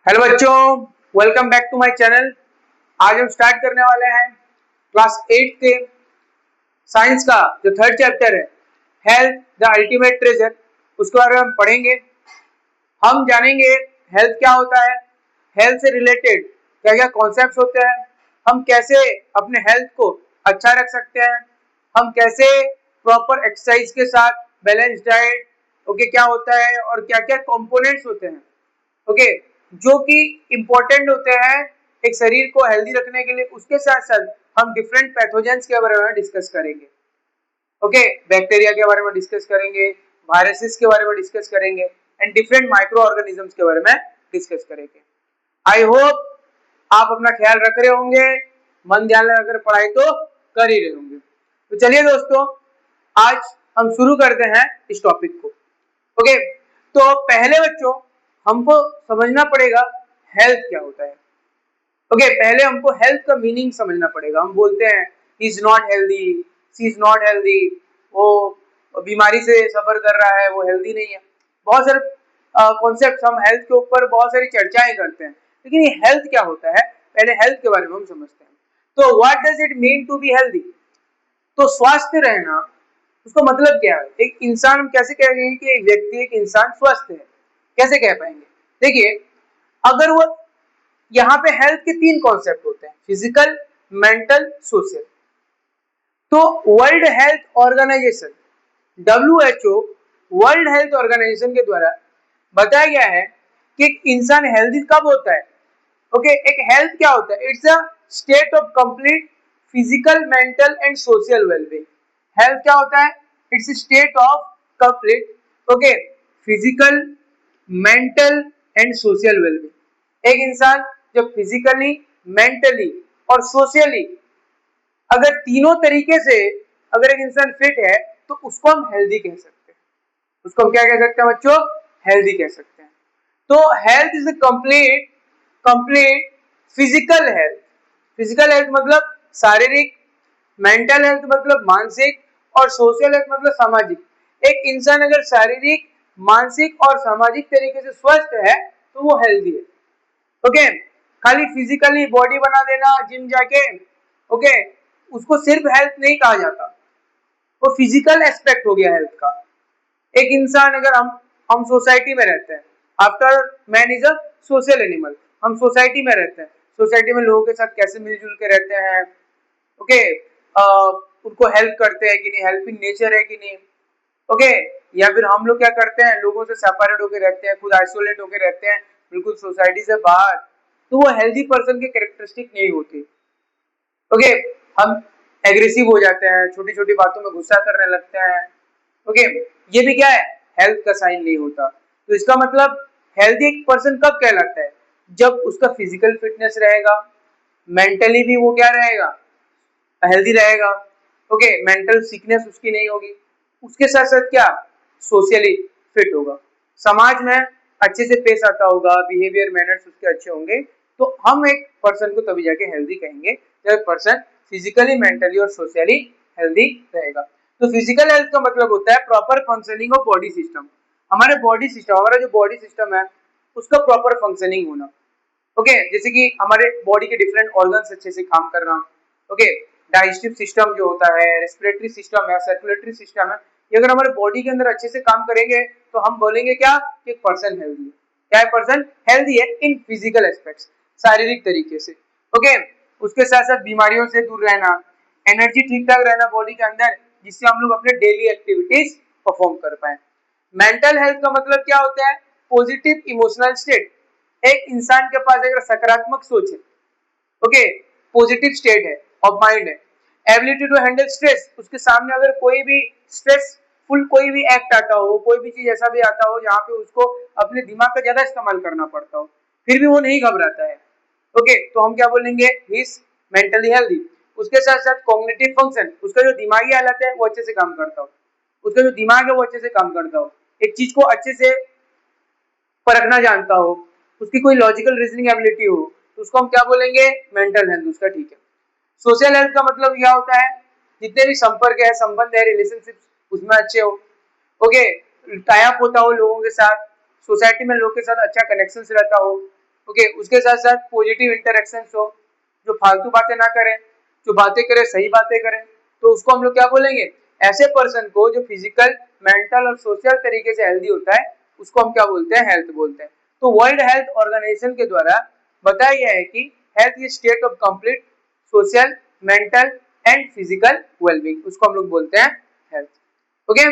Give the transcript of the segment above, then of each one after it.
Hello बच्चों, welcome back to my channel. आज हम स्टार्ट करने वाले हैं क्लास 8 के साइंस का जो थर्ड चैप्टर है, हेल्थ द अल्टीमेट ट्रेजर। उसके बारे में हम पढ़ेंगे। हम जानेंगे हेल्थ क्या होता है, हेल्थ से रिलेटेड क्या क्या कॉन्सेप्ट्स होते हैं, हम कैसे अपने हेल्थ को अच्छा रख सकते हैं, हम कैसे प्रॉपर एक्सरसाइज के साथ बैलेंस डाइट क्या होता है और क्या क्या कंपोनेंट्स होते हैं जो कि इम्पोर्टेंट होते हैं एक शरीर को हेल्दी रखने के लिए। उसके साथ साथ हम डिफरेंट पैथोजेंस के बारे में डिस्कस करेंगे। बैक्टीरिया के बारे में डिस्कस करेंगे, वायरसेस के बारे में डिस्कस करेंगे एंड डिफरेंट माइक्रो ऑर्गेनिजम्स के बारे में डिस्कस करेंगे। आई होप आप अपना ख्याल रख रहे होंगे, मन ध्यान लगाकर पढ़ाई तो कर ही रहे होंगे। तो चलिए दोस्तों, आज हम शुरू करते हैं इस टॉपिक को। तो पहले बच्चों हमको समझना पड़ेगा हेल्थ क्या होता है। पहले हमको हेल्थ का मीनिंग समझना पड़ेगा। हम बोलते हैं he is not healthy, she is not healthy, वो बीमारी से सफर कर रहा है, वो हेल्दी नहीं है। बहुत सारे कॉन्सेप्ट हम हेल्थ के ऊपर बहुत सारी चर्चाएं करते हैं, लेकिन ये हेल्थ क्या होता है पहले हेल्थ के बारे में हम समझते हैं। तो what does it mean to be healthy? तो स्वस्थ रहना उसका मतलब क्या है? एक इंसान, हम कैसे कहेंगे कि एक व्यक्ति, एक इंसान स्वस्थ है, कैसे कह पाएंगे? देखिए, अगर वो यहाँ पे हेल्थ के तीन कॉन्सेप्ट होते हैं, फिजिकल, मेंटल, सोशल। तो world health organization WHO, world health organization के द्वारा बताया गया है कि एक इंसान हेल्दी कब होता है। एक हेल्थ क्या होता है? It's a state of complete physical, mental and social wellbeing. Health क्या होता है? It's state of complete physical, mental and social wellbeing. एक इंसान जब फिजिकली, मेंटली और सोशली अगर तीनों तरीके से अगर एक इंसान फिट है तो उसको हम हेल्दी कह सकते हैं। उसको हम क्या कह सकते हैं बच्चों? हेल्दी कह सकते हैं। तो health is a complete physical health. Physical health मतलब शारीरिक, मेंटल हेल्थ मतलब मानसिक और सोशल हेल्थ मतलब सामाजिक। एक इंसान अगर शारीरिक, मानसिक और सामाजिक तरीके से स्वस्थ है तो वो हेल्दी है। खाली फिजिकली बॉडी बना देना जिम जाके उसको सिर्फ हेल्थ नहीं कहा जाता, वो फिजिकल एस्पेक्ट हो गया हेल्थ का। एक इंसान, अगर हम सोसाइटी में रहते हैं, after man is a social animal, हम सोसाइटी में रहते हैं, सोसाइटी में लोगों के साथ कैसे मिलजुल के रहते हैं, उनको हेल्प करते हैं कि नहीं, हेल्पिंग नेचर है कि नहीं। या फिर हम लोग क्या करते हैं, लोगों से सेपरेट होकर रहते हैं, खुद आइसोलेट होकर रहते हैं बिल्कुल सोसाइटी से बाहर, तो वो हेल्दी पर्सन के कैरेक्टरिस्टिक नहीं होती। हम एग्रेसिव हो जाते हैं, छोटी छोटी बातों में गुस्सा करने लगते हैं। ये भी क्या है? हेल्थ का साइन नहीं होता। तो इसका मतलब हेल्दी एक पर्सन कब कहलाता है? जब उसका फिजिकल फिटनेस रहेगा, मेंटली भी वो क्या रहेगा? हेल्दी रहेगा। मेंटल सिकनेस उसकी नहीं होगी, उसके साथ साथ क्या? सोशली फिट होगा, समाज में अच्छे से पेश आता होगा, बिहेवियर मैनर्स उसके अच्छे होंगे। तो हम एक पर्सन को तभी जाके हेल्दी कहेंगे जब पर्सन फिजिकली, मेंटली और सोशली हेल्दी रहेगा। तो फिजिकल हेल्थ का मतलब होता है proper functioning of body system. हमारे बॉडी सिस्टम, हमारा जो बॉडी सिस्टम है उसका प्रॉपर फंक्शनिंग होना। जैसे कि हमारे बॉडी के डिफरेंट ऑर्गन्स अच्छे से काम करना। डाइजेस्टिव सिस्टम जो होता है, रेस्पिरेटरी सिस्टम है, सर्कुलेटरी सिस्टम है, ये अगर हमारे बॉडी के अंदर अच्छे से काम करेंगे तो हम बोलेंगे क्या? कि एक पर्सन हेल्दी है। क्या है? पर्सन हेल्दी है इन फिजिकल एस्पेक्ट्स, शारीरिक तरीके से। उसके साथ साथ बीमारियों से दूर रहना, एनर्जी ठीक ठाक रहना बॉडी के अंदर, जिससे हम लोग अपने डेली एक्टिविटीज परफॉर्म कर पाए। मेंटल हेल्थ का मतलब क्या होता है? Positive emotional state. एक इंसान के पास अगर सकारात्मक सोच है, पॉजिटिव स्टेट है ऑफ माइंड है, एबिलिटी टू हैंडल स्ट्रेस, उसके सामने अगर कोई भी स्ट्रेसफुल कोई भी एक्ट आता हो, कोई भी चीज ऐसा भी आता हो जहाँ पे उसको अपने दिमाग का ज्यादा इस्तेमाल करना पड़ता हो, फिर भी वो नहीं घबराता है, तो हम क्या बोलेंगे? He is mentally healthy. उसके साथ साथ कॉग्निटिव फंक्शन, उसका जो दिमागी हालत है वो अच्छे से काम करता हो, उसका जो दिमाग है वो अच्छे से काम करता हो, एक चीज को अच्छे से परखना जानता हो, उसकी कोई लॉजिकल रीजनिंग एबिलिटी हो, तो उसको हम क्या बोलेंगे? मेंटल हेल्थ उसका ठीक है। सोशल हेल्थ का मतलब क्या होता है? जितने भी संपर्क है, संबंध है, रिलेशनशिप उसमें अच्छे हो, टाई अप होता हो लोगों के साथ, सोसाइटी में लोगों के साथ अच्छा कनेक्शन रहता हो, ओके, उसके साथ साथ पॉजिटिव इंटरेक्शंस हो, जो फालतू बातें ना करें, जो बातें करे सही बातें करें, तो उसको हम लोग क्या बोलेंगे, ऐसे पर्सन को जो फिजिकल, मेंटल और सोशल तरीके से हेल्दी होता है उसको हम क्या बोलते हैं, हेल्थ बोलते हैं। तो वर्ल्ड हेल्थ ऑर्गेनाइजेशन के द्वारा बताया गया है कि health is state of complete social, mental and physical wellbeing, उसको हम लोग बोलते हैं हेल्थ। ओके,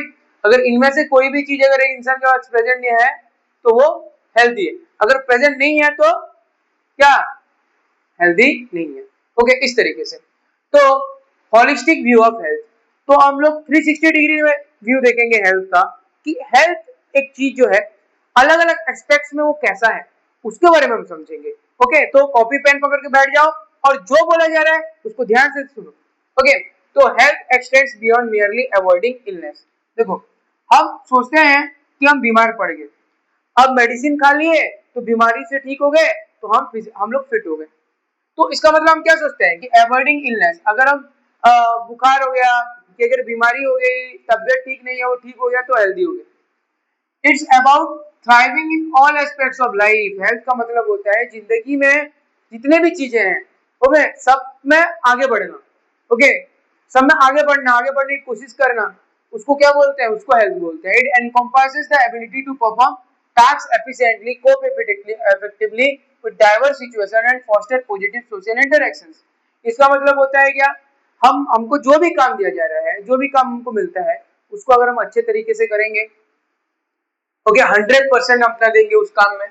अगर इनमें से कोई भी चीज अगर एक इंसान के पास प्रेजेंट नहीं है तो वो हेल्दी है, अगर प्रेजेंट नहीं है तो क्या, हेल्दी नहीं है। ओके, इस तरीके से। तो होलिस्टिक व्यू ऑफ हेल्थ, तो हम लोग 360 डिग्री में व्यू देखेंगे हेल्थ का, कि हेल्थ एक चीज जो है अलग अलग एस्पेक्ट्स में वो कैसा है उसके बारे में हम समझेंगे। ओके, तो कॉपी पेन पकड़ के बैठ जाओ और जो बोला जा रहा है उसको ध्यान से सुनो। ओके, तो health x tends beyond merely avoiding illness. देखो, हम सोचते हैं कि हम बीमार पड़ गए, अब मेडिसिन खा लिए तो बीमारी से ठीक हो गए, तो हम लोग फिट हो गए। तो इसका मतलब हम क्या सोचते हैं कि अवॉइडिंग इलनेस, अगर हम बुखार हो गया कि अगर बीमारी हो गई, तबियत ठीक नहीं है, वो ठीक हो गया तो हेल्दी हो गए। It's about thriving in all aspects of life. Health का मतलब होता है जिंदगी में जितने भी चीजें हैं ओके सब में आगे बढ़ना। ओके, सब में आगे बढ़ना, आगे बढ़ने की कोशिश करना, उसको क्या बोलते हैं, उसको हेल्थ बोलते हैं। It encompasses the ability to perform tasks efficiently, cope effectively with diverse situation and foster positive social interactions। इसका मतलब होता है क्या, हमको जो भी काम दिया जा रहा है, जो भी काम हमको मिलता है उसको अगर हम अच्छे तरीके से करेंगे, ओके 100% अपना देंगे उस काम में,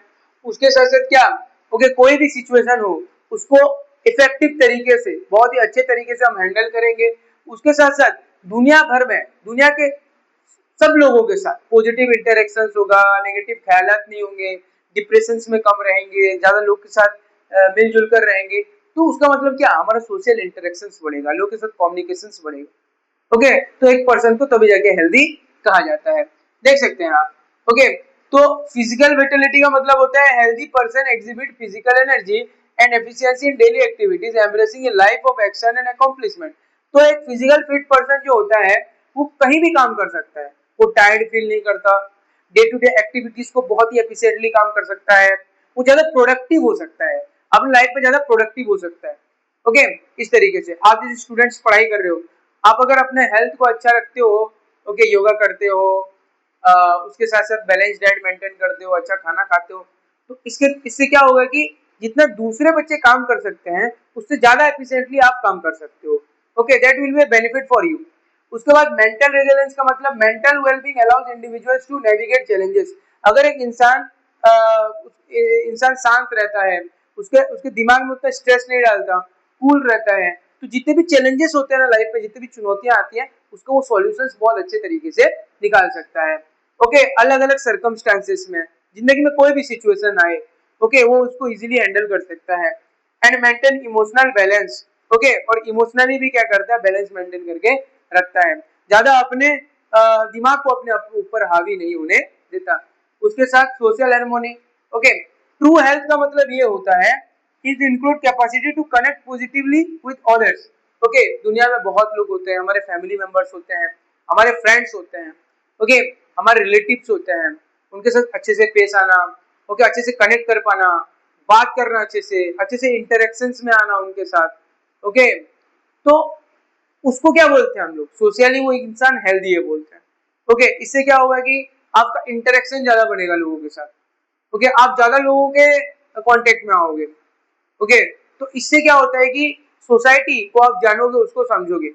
उसके साथ साथ क्या, ओके कोई भी सिचुएशन हो उसको इफेक्टिव तरीके से, बहुत ही अच्छे तरीके से हम हैंडल करेंगे। उसके साथ साथ दुनिया भर में, दुनिया के सब लोगों के साथ पॉजिटिव इंटरेक्शंस होगा, नेगेटिव ख्यालात नहीं होंगे, डिप्रेशन में कम रहेंगे, ज्यादा लोग के साथ मिलजुल कर रहेंगे, तो उसका मतलब क्या, हमारा सोशल इंटरेक्शंस बढ़ेगा, लोगों के साथ कम्युनिकेशंस बढ़ेगा। ओके, तो एक पर्सन को तभी जाके हेल्दी कहा जाता है। देख सकते हैं आप। ओके, तो फिजिकल विटलिटी का मतलब होता है healthy person exhibit physical energy and efficiency in daily activities, embracing a life of action and accomplishment. तो एक फिजिकल फिट पर्सन जो होता है वो कहीं भी काम कर सकता है, वो टायर्ड फील नहीं करता, डे टू डे एक्टिविटीज को बहुत ही एफिशिएंटली काम कर सकता है, वो ज्यादा प्रोडक्टिव हो सकता है, अपनी लाइफ में ज्यादा प्रोडक्टिव हो सकता है। ओके, इस तरीके से आप जैसे स्टूडेंट्स पढ़ाई कर रहे हो, आप अगर अपने हेल्थ को अच्छा रखते हो, ओके योगा करते हो, उसके साथ साथ बैलेंस डाइट मेंटेन करते हो, अच्छा खाना खाते हो, तो इससे क्या होगा कि जितना दूसरे बच्चे काम कर सकते हैं उससे ज्यादा एफिशिएंटली आप काम कर सकते हो। Okay, that will be benefit for you. उसके बाद मेंटल रेजिलियंस का मतलब mental wellbeing allows individuals to navigate challenges. अगर एक इंसान शांत रहता है, उसके उसके दिमाग में उतना स्ट्रेस नहीं डालता, कूल रहता है, तो जितने भी चैलेंजेस होते हैं ना लाइफ में, जितनी भी चुनौतियां आती हैं उसको वो सॉल्यूशंस बहुत अच्छे तरीके से निकाल सकता है। ओके, अलग अलग सर्कमस्टांसेस में, जिंदगी में कोई भी सिचुएशन आए, ओके वो उसको इजीली हैंडल कर सकता है। And maintain emotional balance. Okay, और इमोशनली भी क्या करता है, बैलेंस मेंटेन करके रखता है, ज्यादा अपने दिमाग को अपने ऊपर हावी नहीं होने देता। उसके साथ social harmony. Okay, true health का मतलब ये होता है is include capacity to connect positively with others. Okay, दुनिया में बहुत लोग होते हैं, हमारे फैमिली मेंबर्स होते हैं, हमारे फ्रेंड्स होते हैं, ओके हमारे रिलेटिव्स होते हैं, उनके साथ अच्छे से पेश आना, ओके अच्छे से कनेक्ट कर पाना, बात करना, अच्छे से इंटरेक्शंस में आना उनके साथ। ओके, तो उसको क्या बोलते हैं हम लोग, सोशली वो इंसान हेल्दी है बोलते हैं। ओके, इससे क्या होगा कि आपका इंटरेक्शन ज्यादा बनेगा लोगों के साथ, ओके आप ज्यादा लोगों के कांटेक्ट में आओगे। ओके, तो इससे क्या होता है कि सोसाइटी को आप जानोगे, उसको समझोगे।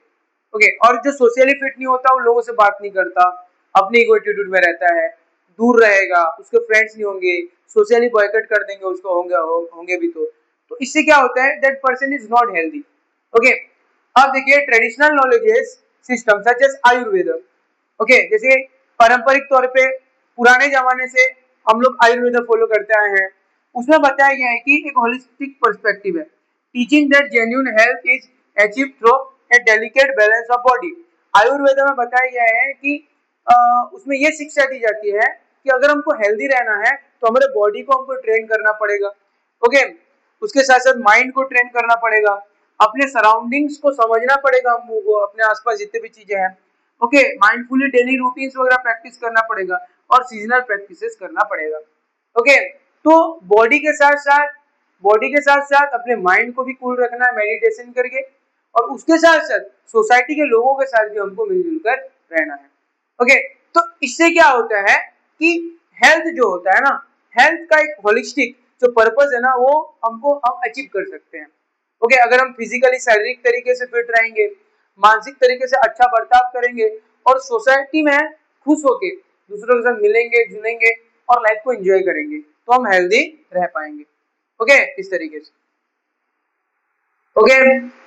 ओके, और जो सोशली फिट नहीं होता वो लोगों से बात नहीं करता, अपने ईगो एटीट्यूड में रहता है, दूर रहेगा, उसके फ्रेंड्स नहीं होंगे, सोशली बॉयकॉट कर देंगे उसको, होंगे भी तो इससे क्या होता है, that person is not healthy. Okay, अब देखिए traditional knowledges system such as Ayurveda. Okay, जैसे पारंपरिक तौर पे पुराने जमाने से हम लोग आयुर्वेद फॉलो करते आए हैं, उसमें बताया गया है कि एक होलिस्टिक पर्सपेक्टिव है, teaching that genuine health is achieve through a delicate balance of body. Ayurveda में बताया गया है कि उसमें ये शिक्षा दी जाती है कि अगर हमको हेल्दी रहना है तो हमारे बॉडी को हमको ट्रेन करना पड़ेगा। ओके, उसके साथ साथ माइंड को ट्रेन करना पड़ेगा, अपने सराउंडिंग्स को समझना पड़ेगा, हमको अपने आसपास जितने भी चीजें हैं, ओके माइंडफुली डेली रूटीन्स वगैरह प्रैक्टिस करना पड़ेगा और सीजनल प्रैक्टिसेस करना पड़ेगा। ओके, तो बॉडी के साथ साथ अपने माइंड को भी कूल रखना है मेडिटेशन करके, और उसके साथ साथ सोसाइटी के लोगों के साथ भी हमको मिलजुल कर रहना है। ओके, तो इससे क्या होता है कि हेल्थ जो होता है ना, हेल्थ का एक होलिस्टिक जो पर्पस है ना, वो हम अचीव कर सकते हैं। ओके, अगर हम फिजिकली शारीरिक तरीके से फिट रहेंगे, मानसिक तरीके से अच्छा बर्ताव करेंगे और सोसाइटी में खुश होके दूसरों के साथ मिलेंगे जुलेंगे और लाइफ को एंजॉय करेंगे, तो हम हेल्दी रह पाएंगे। ओके, इस तरीके से। ओके,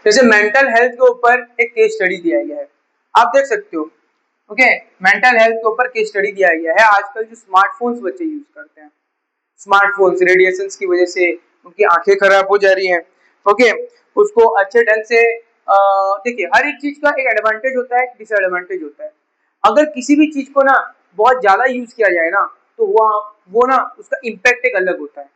जैसे मेंटल हेल्थ के ऊपर एक केस स्टडी दिया गया है, आप देख सकते हो। ओके, मेंटल हेल्थ के ऊपर केस स्टडी दिया गया है। आजकल जो स्मार्टफोन्स बच्चे यूज करते हैं, स्मार्टफोन्स रेडिएशंस की वजह से उनकी आंखें खराब हो जा रही हैं। ओके, उसको अच्छे ढंग से देखिए, हर एक चीज का एक एडवांटेज होता है, एक डिसएडवांटेज होता है। अगर किसी भी चीज को ना बहुत ज्यादा यूज किया जाए ना, तो वो ना उसका इम्पैक्ट एक अलग होता है।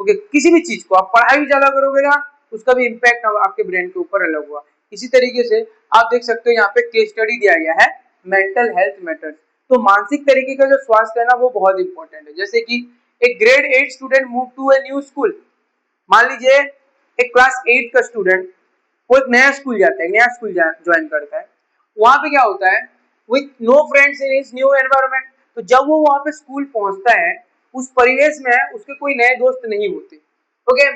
ओके, किसी भी चीज को आप पढ़ाई भी ज्यादा करोगे ना, उसका भी इम्पैक्ट आपके ब्रेन के ऊपर अलग हुआ। इसी तरीके से आप देख सकते हो यहाँ पे केस स्टडी दिया गया है, मेंटल हेल्थ मैटर्स। तो मानसिक तरीके का जो स्वास्थ्य है ना, वो बहुत इंपॉर्टेंट है। जैसे कि एक grade 8 student move to a new school. मान लीजिए एक क्लास 8 का स्टूडेंट वो एक नया स्कूल जाता है, नया स्कूल ज्वाइन करता है। वहां पे क्या होता है, with no friends in his new environment. तो जब वो वहां पे स्कूल पहुंचता है, उस परिवेश में उसके कोई नए दोस्त नहीं होते। ओके,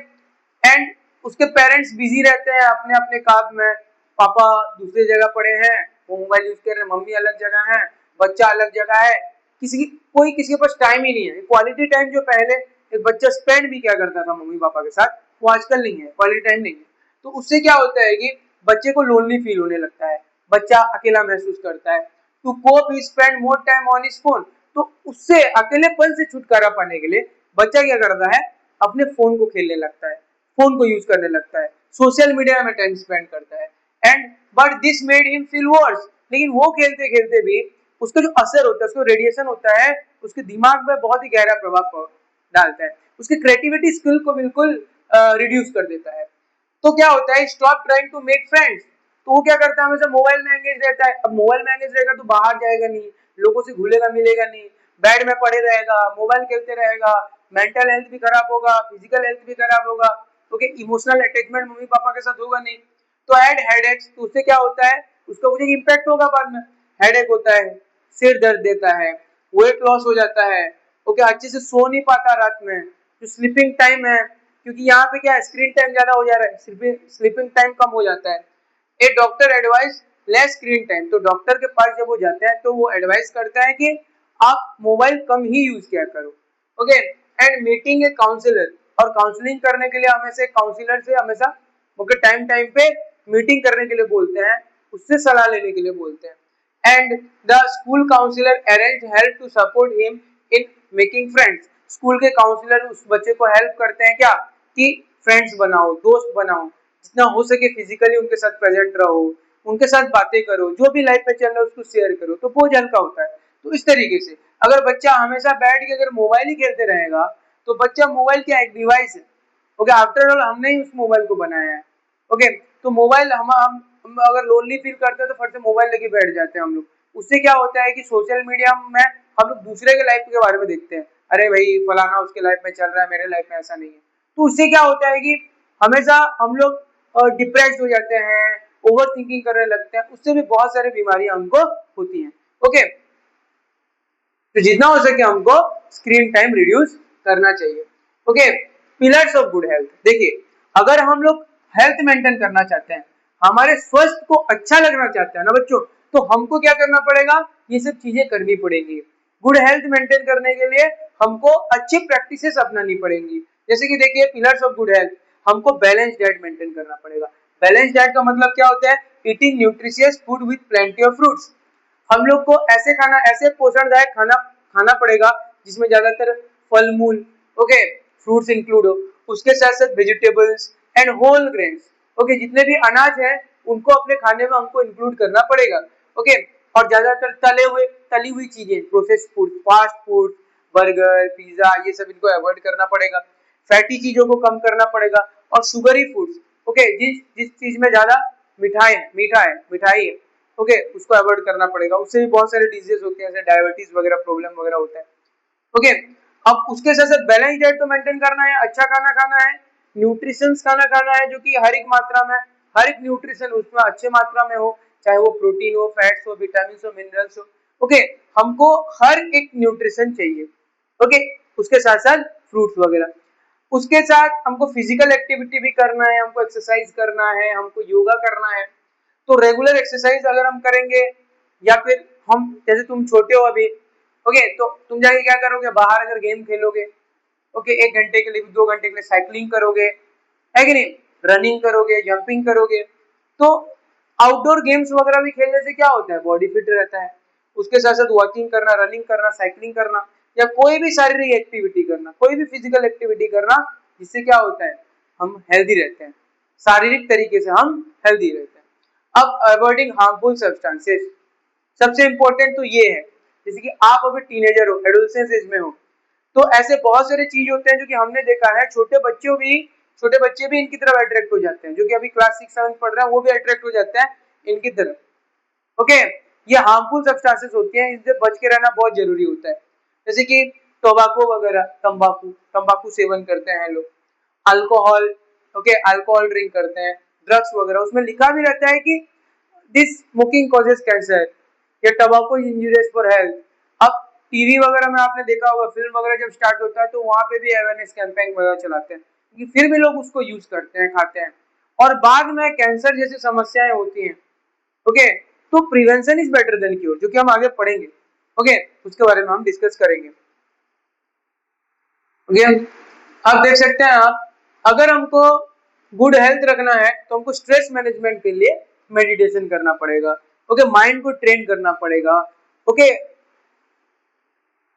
एंड उसके पेरेंट्स बिजी रहते हैं अपने अपने काम में, पापा दूसरी जगह पड़े हैं, वो मोबाइल यूज कर रहे हैं, मम्मी अलग जगह है, बच्चा अलग जगह है, कोई किसी के पास टाइम ही नहीं है। क्वालिटी टाइम जो पहले एक बच्चा स्पेंड भी क्या करता था मम्मी पापा के साथ, वो आजकल नहीं है, क्वालिटी टाइम नहीं है। तो उससे क्या होता है कि बच्चे को लोनली फील होने लगता है, बच्चा अकेला महसूस करता है। To cope he spend more time on his phone. तो उससे अकेलेपन से छुटकारा पाने के लिए बच्चा क्या करता है, अपने फोन को खेलने लगता है, फोन को यूज करने लगता है, सोशल मीडिया में टाइम स्पेंड करता है। And but this made him feel worse. लेकिन वो खेलते खेलते भी उसका जो असर होता है, उसका रेडिएशन होता है, उसके दिमाग में बहुत ही गहरा प्रभाव डालता है, उसकी क्रिएटिविटी स्किल को बिल्कुल रिड्यूस कर देता है। तो क्या होता है, stop trying to make friends. तो वो क्या करता है, हमेशा मोबाइल में एंगेज रहता है। अब मोबाइल में एंगेज रहेगा तो बाहर जाएगा नहीं, लोगों से घुलेगा मिलेगा नहीं, बेड में पड़े रहेगा, मोबाइल खेलते रहेगा, मेंटल हेल्थ भी खराब होगा, फिजिकल हेल्थ भी खराब होगा। Okay, emotional attachment mummy papa के साथ होगा नहीं। तो ऐड हेडेक्स, तो उससे क्या होता है, उसका कुछ इम्पैक्ट होगा बाद में, हेडेक होता है, सिर दर्द देता है, वेट लॉस हो जाता है। ओके, अच्छे से सो नहीं पाता रात में, जो स्लीपिंग टाइम है, क्योंकि यहाँ पे क्या है, स्क्रीन टाइम ज्यादा हो जा रहा है, स्लीपिंग टाइम कम हो जाता है। A doctor advise less screen time. तो डॉक्टर के पास जब वो जाते हैं तो वो एडवाइस करता है कि आप मोबाइल कम ही यूज किया करो। Okay, and meeting a counsellor. और काउंसलिंग करने के लिए हमेशा काउंसलर से हमेशा ओके टाइम टाइम पे मीटिंग करने के लिए बोलते हैं, उससे सलाह लेने के लिए बोलते हैं। And the school counsellor arrange help to support him in making friends. School के काउंसलर उस बच्चे को हेल्प करते हैं क्या, कि फ्रेंड्स बनाओ, दोस्त बनाओ, जितना हो सके फिजिकली उनके साथ प्रेजेंट रहो, उनके साथ बातें करो, जो भी लाइफ में चल रहा है उसको शेयर करो, तो बोझ हल्का होता है। तो इस तरीके से अगर बच्चा हमेशा बैठ के अगर मोबाइल ही खेलते रहेगा, तो बच्चा मोबाइल क्या एक डिवाइस है। ओके, आफ्टर ऑल हमने ही उस मोबाइल को बनाया है। ओके, तो मोबाइल हम अगर लोनली फील करते हैं तो फट से मोबाइल लेके बैठ जाते हैं हम लोग। उससे क्या होता है कि सोशल मीडिया में हम लोग दूसरे के लाइफ के बारे में देखते हैं, अरे भाई फलाना उसके लाइफ में चल रहा है, मेरे लाइफ में ऐसा नहीं है। तो उससे क्या होता है कि हमेशा हम लोग डिप्रेस्ड हो जाते हैं, ओवर थिंकिंग करने लगते हैं, उससे भी बहुत सारी बीमारियां हमको होती हैं। ओके, तो जितना हो सके हमको स्क्रीन टाइम रिड्यूस करना चाहिए। Okay, pillars of good health. देखिए, अगर हम लोग हेल्थ मेंटेन करना चाहते हैं, हमारे स्वास्थ्य को अच्छा लगना चाहते हैं ना बच्चों, तो हमको क्या करना पड़ेगा, ये सब चीजें करनी पड़ेगी। गुड हेल्थ मेंटेन करने के लिए हमको अच्छी प्रैक्टिसेस अपनानी पड़ेंगी। जैसे कि देखिए, पिलर्स ऑफ गुड हेल्थ, हमको बैलेंस डाइट मेंटेन करना पड़ेगा। बैलेंस डाइट का मतलब क्या होता है, eating nutritious food with plenty of fruits. हम लोग को ऐसे पोषणदायक खाना खाना पड़ेगा जिसमें ज्यादातर फल मूल, ओके, फ्रूट्स इंक्लूड हो, उसके साथ साथ vegetables and whole grains. Okay, जितने भी अनाज है उनको अपने खाने में हमको इंक्लूड करना पड़ेगा। ओके, और ज्यादातर तली हुई चीजें, processed food, fast food, burger, pizza, ये सब इनको अवॉइड करना पड़ेगा। फैटी चीजों को कम करना पड़ेगा, और शुगरी फूड्स, ओके, जिस जिस चीज में ज्यादा मिठाई है, ओके, उसको अवॉइड करना पड़ेगा। उससे भी बहुत सारे डिजीज होते हैं, जैसे डायबिटीज वगैरह प्रॉब्लम वगैरह होता है। ओके, अब उसके साथ साथ बैलेंस डाइट तो मेंटेन करना है, अच्छा खाना खाना है, न्यूट्रिशंस खाना खाना है जो कि हर एक मात्रा में, हर एक न्यूट्रिशन उसमें अच्छे मात्रा में हो, चाहे वो प्रोटीन हो, फैट्स हो, विटामिन हो, मिनरल्स हो। ओके, हमको हर एक न्यूट्रिशन चाहिए। ओके, उसके साथ साथ फ्रूट्स वगैरह, उसके साथ हमको फिजिकल एक्टिविटी भी करना है, हमको एक्सरसाइज करना है, हमको योगा करना है। तो रेगुलर एक्सरसाइज अगर हम करेंगे, या फिर हम जैसे तुम छोटे हो अभी, ओके, तो तुम जाके क्या करोगे, बाहर अगर गेम खेलोगे, ओके, 1 घंटे के लिए, 2 घंटे के लिए साइकिलिंग करोगे, है कि नहीं, रनिंग करोगे, जंपिंग करोगे, तो आउटडोर गेम्स वगैरह भी खेलने से क्या होता है, बॉडी फिट रहता है। उसके साथ साथ वॉकिंग करना, रनिंग करना, साइकिलिंग करना, या कोई भी शारीरिक एक्टिविटी करना, कोई भी फिजिकल एक्टिविटी करना, जिससे क्या होता है, हम हेल्दी रहते हैं, शारीरिक तरीके से हम हेल्दी रहते हैं। अब अवॉइडिंग हार्मफुल सब्सटेंसेस, सबसे इंपॉर्टेंट तो ये है, जैसे कि आप अभी टीनेजर हो, एडोलसेंस एज में हो, तो ऐसे बहुत सारे चीज होते हैं जो कि हमने देखा है, छोटे बच्चे भी इनकी तरफ अट्रैक्ट हो जाते हैं, जो कि अभी क्लास 6-7 पढ़ रहे हैं वो भी अट्रैक्ट हो जाते हैं इनकी तरफ। ओके, ये हार्मफुल सब्सटेंसेस होती हैं, इनसे बच के रहना बहुत जरूरी होता है। जैसे कि टोबैको वगैरह, तंबाकू तंबाकू सेवन करते हैं लोग, अल्कोहल, ओके, अल्कोहल ड्रिंक करते हैं, ड्रग्स वगैरह, उसमें लिखा भी रहता है कि दिस स्मोकिंग कॉजेज कैंसर, या टोबैको इंजूरियस फॉर हेल्थ। अब टीवी वगैरह में आपने देखा होगा, फिल्म वगैरह जब स्टार्ट होता है तो वहां पे भी अवेयरनेस कैंपेन वगैरह चलाते हैं, क्योंकि फिर भी लोग उसको यूज करते हैं, खाते हैं, और बाद में कैंसर जैसी समस्याएं होती हैं। ओके, तो prevention is better than cure, जो कि हम आगे पढ़ेंगे। ओके, उसके बारे में हम डिस्कस करेंगे। ओके, अब देख सकते हैं आप, अगर हमको गुड हेल्थ रखना है तो हमको स्ट्रेस मैनेजमेंट के लिए मेडिटेशन करना पड़ेगा। ओके, माइंड को ट्रेन करना पड़ेगा। ओके,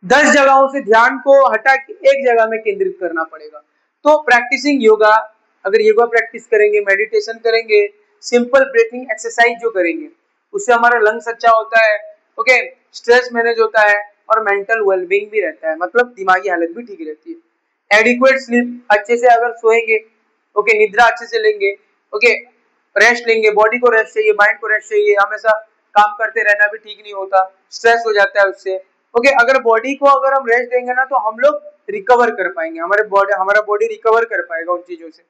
10 जगहों से ध्यान को हटा के एक जगह में केंद्रित करना पड़ेगा। तो प्रैक्टिसिंग योगा, अगर योगा प्रैक्टिस करेंगे, मेडिटेशन करेंगे, सिंपल ब्रीथिंग एक्सरसाइज जो करेंगे, उससे हमारा लंग्स अच्छा होता है। ओके, स्ट्रेस मैनेज होता है, और मेंटल वेलबींग भी रहता है, मतलब दिमागी हालत भी ठीक रहती है। एडिक्वेट स्लीप, अच्छे से अगर सोएंगे, ओके, निद्रा अच्छे से लेंगे, ओके, रेस्ट लेंगे, बॉडी को रेस्ट चाहिए, माइंड को रेस्ट चाहिए, हमेशा काम करते रहना भी ठीक नहीं होता, स्ट्रेस हो जाता है उससे। ओके, अगर बॉडी को अगर हम रेस्ट देंगे ना, तो हम लोग रिकवर कर पाएंगे, हमारा बॉडी रिकवर कर पाएगा उन चीजों से।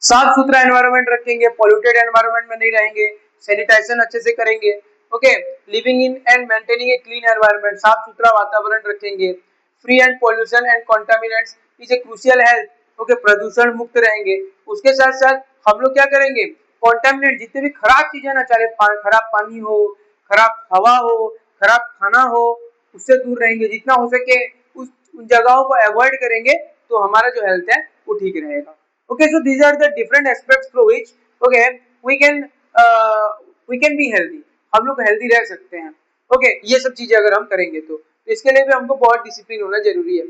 साफ सुथरा एनवायरनमेंट रखेंगे, पॉल्यूटेड एनवायरनमेंट में नहीं रहेंगे, सैनिटाइजेशन अच्छे से करेंगे। Okay, living in and maintaining a clean environment, साफ सुथरा वातावरण रखेंगे, free and pollution and contaminants is a crucial health. Okay, प्रदूषण मुक्त रहेंगे। उसके साथ साथ हम लोग क्या करेंगे, कॉन्टामिनेट, जितने भी खराब चीजें ना, चाहे खराब पानी हो, खराब हवा हो, खराब खाना हो, उससे दूर रहेंगे, जितना हो सके उन जगहों को अवॉइड करेंगे, तो हमारा जो हेल्थ है वो ठीक रहेगा। Okay, so these are the different aspects through which, okay, we can we can be healthy, हम लोग हेल्दी रह सकते हैं। ओके, ये सब चीजें अगर हम करेंगे तो इसके लिए भी हमको बहुत डिसिप्लिन होना जरूरी है।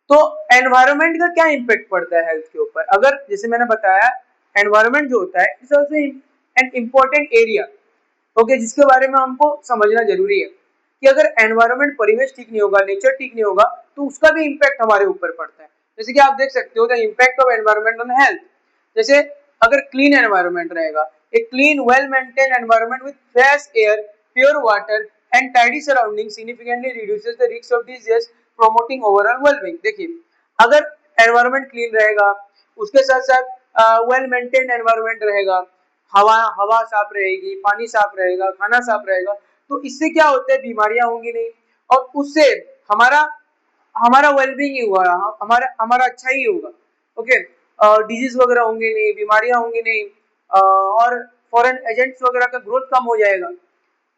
तो एनवायरनमेंट का क्या इम्पैक्ट पड़ता है हेल्थ के ऊपर, अगर जैसे मैंने बताया, एनवायरनमेंट जो होता है it's also an important area. Okay, जिसके बारे में हमको समझना जरूरी है कि अगर एनवायरनमेंट, परिवेश ठीक नहीं होगा, नेचर ठीक नहीं होगा, तो उसका भी इम्पैक्ट हमारे ऊपर पड़ता है। जैसे कि आप देख सकते हो the impact of environment on health. जैसे अगर क्लीन एनवायरनमेंट रहेगा, एक clean well maintain environment with fresh air, pure water and tidy surrounding significantly reduces the risk of disease, promoting overall wellbeing. देखिए, अगर एनवायरनमेंट क्लीन रहेगा, उसके साथ साथ वेल मेंटेन एनवायरनमेंट रहेगा, हवा हवा साफ रहेगी, पानी साफ रहेगा, खाना साफ रहेगा, तो इससे क्या होता है, बीमारियां होंगी नहीं, और उससे हमारा हमारा वेलबींग ही हुआ, हमारा हमारा अच्छा ही होगा। ओके, डिजीज वगैरह होंगे नहीं, बीमारियां होंगी नहीं, और फॉरेन एजेंट्स वगैरह का ग्रोथ कम हो जाएगा।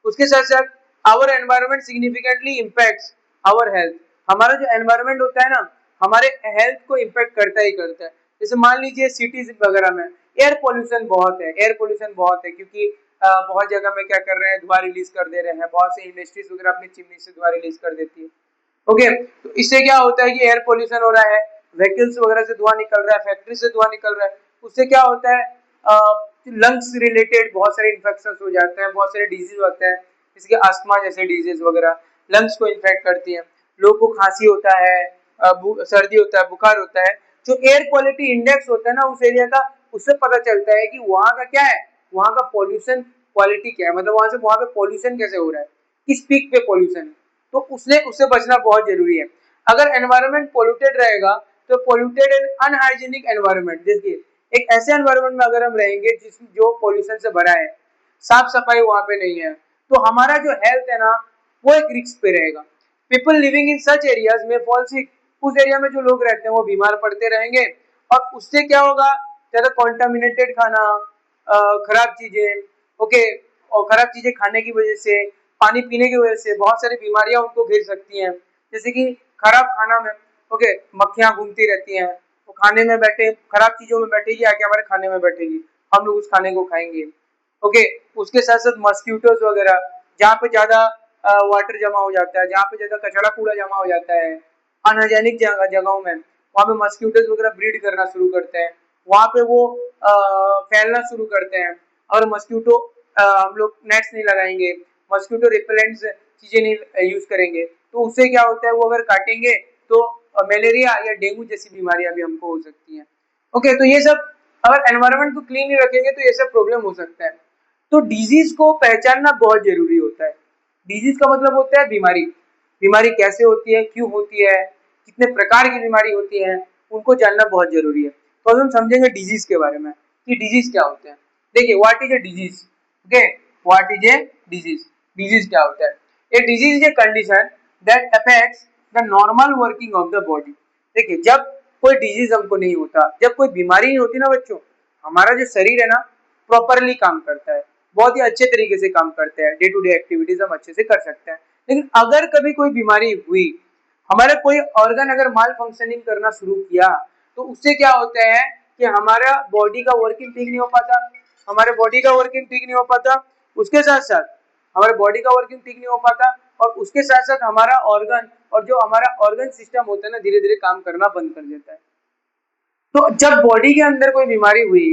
उसके साथ साथ our environment significantly impacts our health, हमारा जो एनवायरनमेंट होता है ना, हमारे हेल्थ को इम्पैक्ट करता ही करता है। जैसे मान लीजिए सिटीज वगैरह में एयर पोल्यूशन बहुत है, एयर पोल्यूशन बहुत है, क्योंकि बहुत जगह में क्या कर रहे हैं, धुआं रिलीज कर दे रहे हैं, बहुत से इंडस्ट्रीज वगैरह अपनी चिमनी से धुआं रिलीज कर देती है। ओके, तो इससे क्या होता है कि एयर पोल्यूशन हो रहा है, व्हीकल्स वगैरह से धुआं निकल रहा है, फैक्ट्री से धुआं निकल रहा है, उससे क्या होता है, लंग्स रिलेटेड बहुत सारे इन्फेक्शन हो जाते हैं, बहुत सारे डिजीज होते हैं, जैसे अस्थमा जैसे डिजीज वगैरह लंग्स को इन्फेक्ट करती है, लोगों को खांसी होता है, सर्दी होता है, बुखार होता है। जो एयर क्वालिटी इंडेक्स होता है ना उस एरिया का, उससे पता चलता है कि वहां का क्या है, वहां का पॉल्यूशन क्वालिटी क्या है, मतलब वहां पे पॉल्यूशन कैसे हो रहा है, किस पीक पे पॉल्यूशन है, तो उससे बचना बहुत जरूरी है। अगर एनवायरनमेंट पोल्यूटेड रहेगा तो पोल्यूटेड एंड अनहाइजीनिक एनवायरनमेंट, देखिए एक ऐसे एनवायरनमेंट में अगर हम रहेंगे जिसमें जो पोल्यूशन से भरा है, साफ सफाई वहां पे नहीं है, तो हमारा जो हेल्थ है ना वो एक रिस्क पे रहेगा। People living in such areas में फॉल सिक, उस एरिया में जो लोग रहते हैं वो बीमार पड़ते रहेंगे, और उससे क्या होगा, ज्यादा कॉन्टामिनेटेड खाना, खराब चीजें, ओके, और खराब चीजें खाने की वजह से, पानी पीने की वजह से बहुत सारी बीमारियां उनको घेर सकती हैं, जैसे कि खराब खाना में, ओके, मक्खियां घूमती रहती हैं, वो खाने में बैठे खराब चीजों में बैठेगी, आके हमारे खाने में बैठेगी, हम लोग उस खाने को खाएंगे, ओके। उसके साथ साथ मस्क्यूटोज वगैरह, जहाँ पे ज्यादा वाटर जमा हो जाता है, जहाँ पे ज्यादा कचरा कूड़ा जमा हो जाता है अनहाइजेनिक जगहों में, वहाँ पे मस्क्यूटोज वगैरह ब्रीड करना शुरू करते हैं, वहाँ पे वो फैलना शुरू करते हैं। और मस्क्यूटो हम लोग नेट्स नहीं लगाएंगे, मस्क्यूटो रिपेलेंट्स चीजें नहीं यूज करेंगे, तो उससे क्या होता है, वो अगर काटेंगे तो मलेरिया या डेंगू जैसी बीमारियां भी हमको हो सकती हैं, ओके। तो ये सब, अगर एनवायरनमेंट को क्लीन नहीं रखेंगे तो ये सब प्रॉब्लम हो सकता है। तो डिजीज को पहचानना बहुत जरूरी होता है। डिजीज का मतलब होता है बीमारी, बीमारी कैसे होती है, क्यों होती है, कितने प्रकार की बीमारी होती है, उनको जानना बहुत जरूरी है। तो अभी हम समझेंगे डिजीज के बारे में कि डिजीज क्या होते हैं। देखिए what is a disease, okay, what is a disease, disease क्या होता है। A disease is a condition that affects the normal working of the body. देखिए जब कोई डिजीज हमको नहीं होता, जब कोई बीमारी नहीं होती ना बच्चों, हमारा जो शरीर है ना प्रॉपरली काम करता है, बहुत ही अच्छे तरीके से काम करते हैं, डे टू डे एक्टिविटीज हम अच्छे से कर सकते हैं। लेकिन अगर कभी कोई बीमारी हुई, हमारा कोई ऑर्गन अगर माल फंक्शनिंग करना शुरू किया, तो उससे क्या होता है कि हमारा बॉडी का वर्किंग ठीक नहीं हो पाता, हमारे बॉडी का वर्किंग ठीक नहीं हो पाता, उसके साथ साथ हमारे बॉडी का वर्किंग ठीक नहीं हो पाता, और उसके साथ साथ हमारा ऑर्गन, और जो हमारा ऑर्गन सिस्टम होता है ना, धीरे धीरे काम करना बंद कर देता है। तो जब बॉडी के अंदर कोई बीमारी हुई,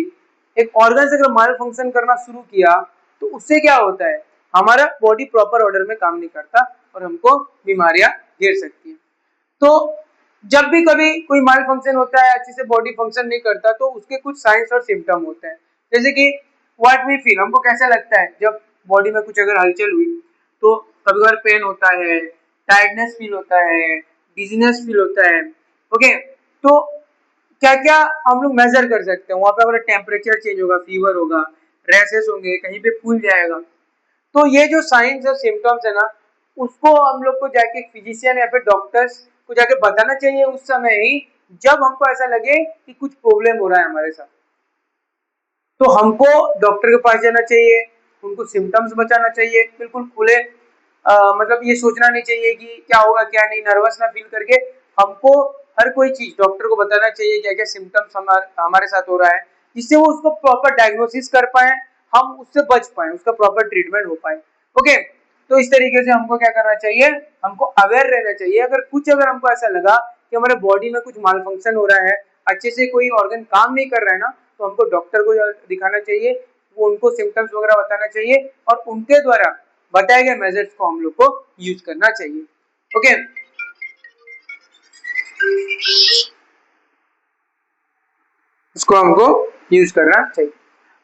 एक ऑर्गन से अगर माल फंक्शन करना शुरू किया, तो उससे क्या होता है, हमारा बॉडी प्रॉपर ऑर्डर में काम नहीं करता और हमको बीमारियां घेर सकती है। तो जब भी कभी कोई माल फंक्शन होता है, अच्छे से बॉडी फंक्शन नहीं करता, तो उसके कुछ साइंस और सिम्टम होते हैं, जैसे कि व्हाट वी फील, हमको कैसा लगता है जब बॉडी में कुछ अगर हलचल हुई, तो कभी कभार पेन होता है, टायर्डनेस फील होता है, डिजीनेस फील होता है, ओके। तो क्या क्या हम लोग मेजर कर सकते हैं, वहां पे हमारा टेम्परेचर चेंज होगा, फीवर होगा, रैसेस होंगे, कहीं पे फूल जाएगा। तो ये जो साइंस और सिम्टम्स है ना, उसको हम लोग को जाके फिजिशियन या फिर डॉक्टर्स को जाके बताना चाहिए उस समय ही, जब हमको ऐसा लगे कि कुछ प्रॉब्लम हो रहा है हमारे साथ, तो हमको डॉक्टर के पास जाना चाहिए, उनको सिम्टम्स बताना चाहिए, बिल्कुल खुले, मतलब ये सोचना नहीं चाहिए कि क्या होगा क्या नहीं, नर्वस ना फील करके हमको हर कोई चीज डॉक्टर को बताना चाहिए, क्या क्या सिम्टम्स हमारे साथ हो रहा है, जिससे वो उसको प्रॉपर डायग्नोसिस कर पाए, हम उससे बच पाए, उसका प्रॉपर ट्रीटमेंट हो पाए, ओके। तो इस तरीके से हमको क्या करना चाहिए, हमको अवेयर रहना चाहिए। अगर हमको ऐसा लगा कि हमारे बॉडी में कुछ माल फंक्शन हो रहा है, अच्छे से कोई ऑर्गन काम नहीं कर रहा है ना, तो हमको डॉक्टर को दिखाना चाहिए, वो उनको सिम्टम्स वगैरह बताना चाहिए, और उनके द्वारा बताए गए मेजर्स को हम लोग को यूज करना चाहिए, ओके। इसको हमको यूज करना चाहिए।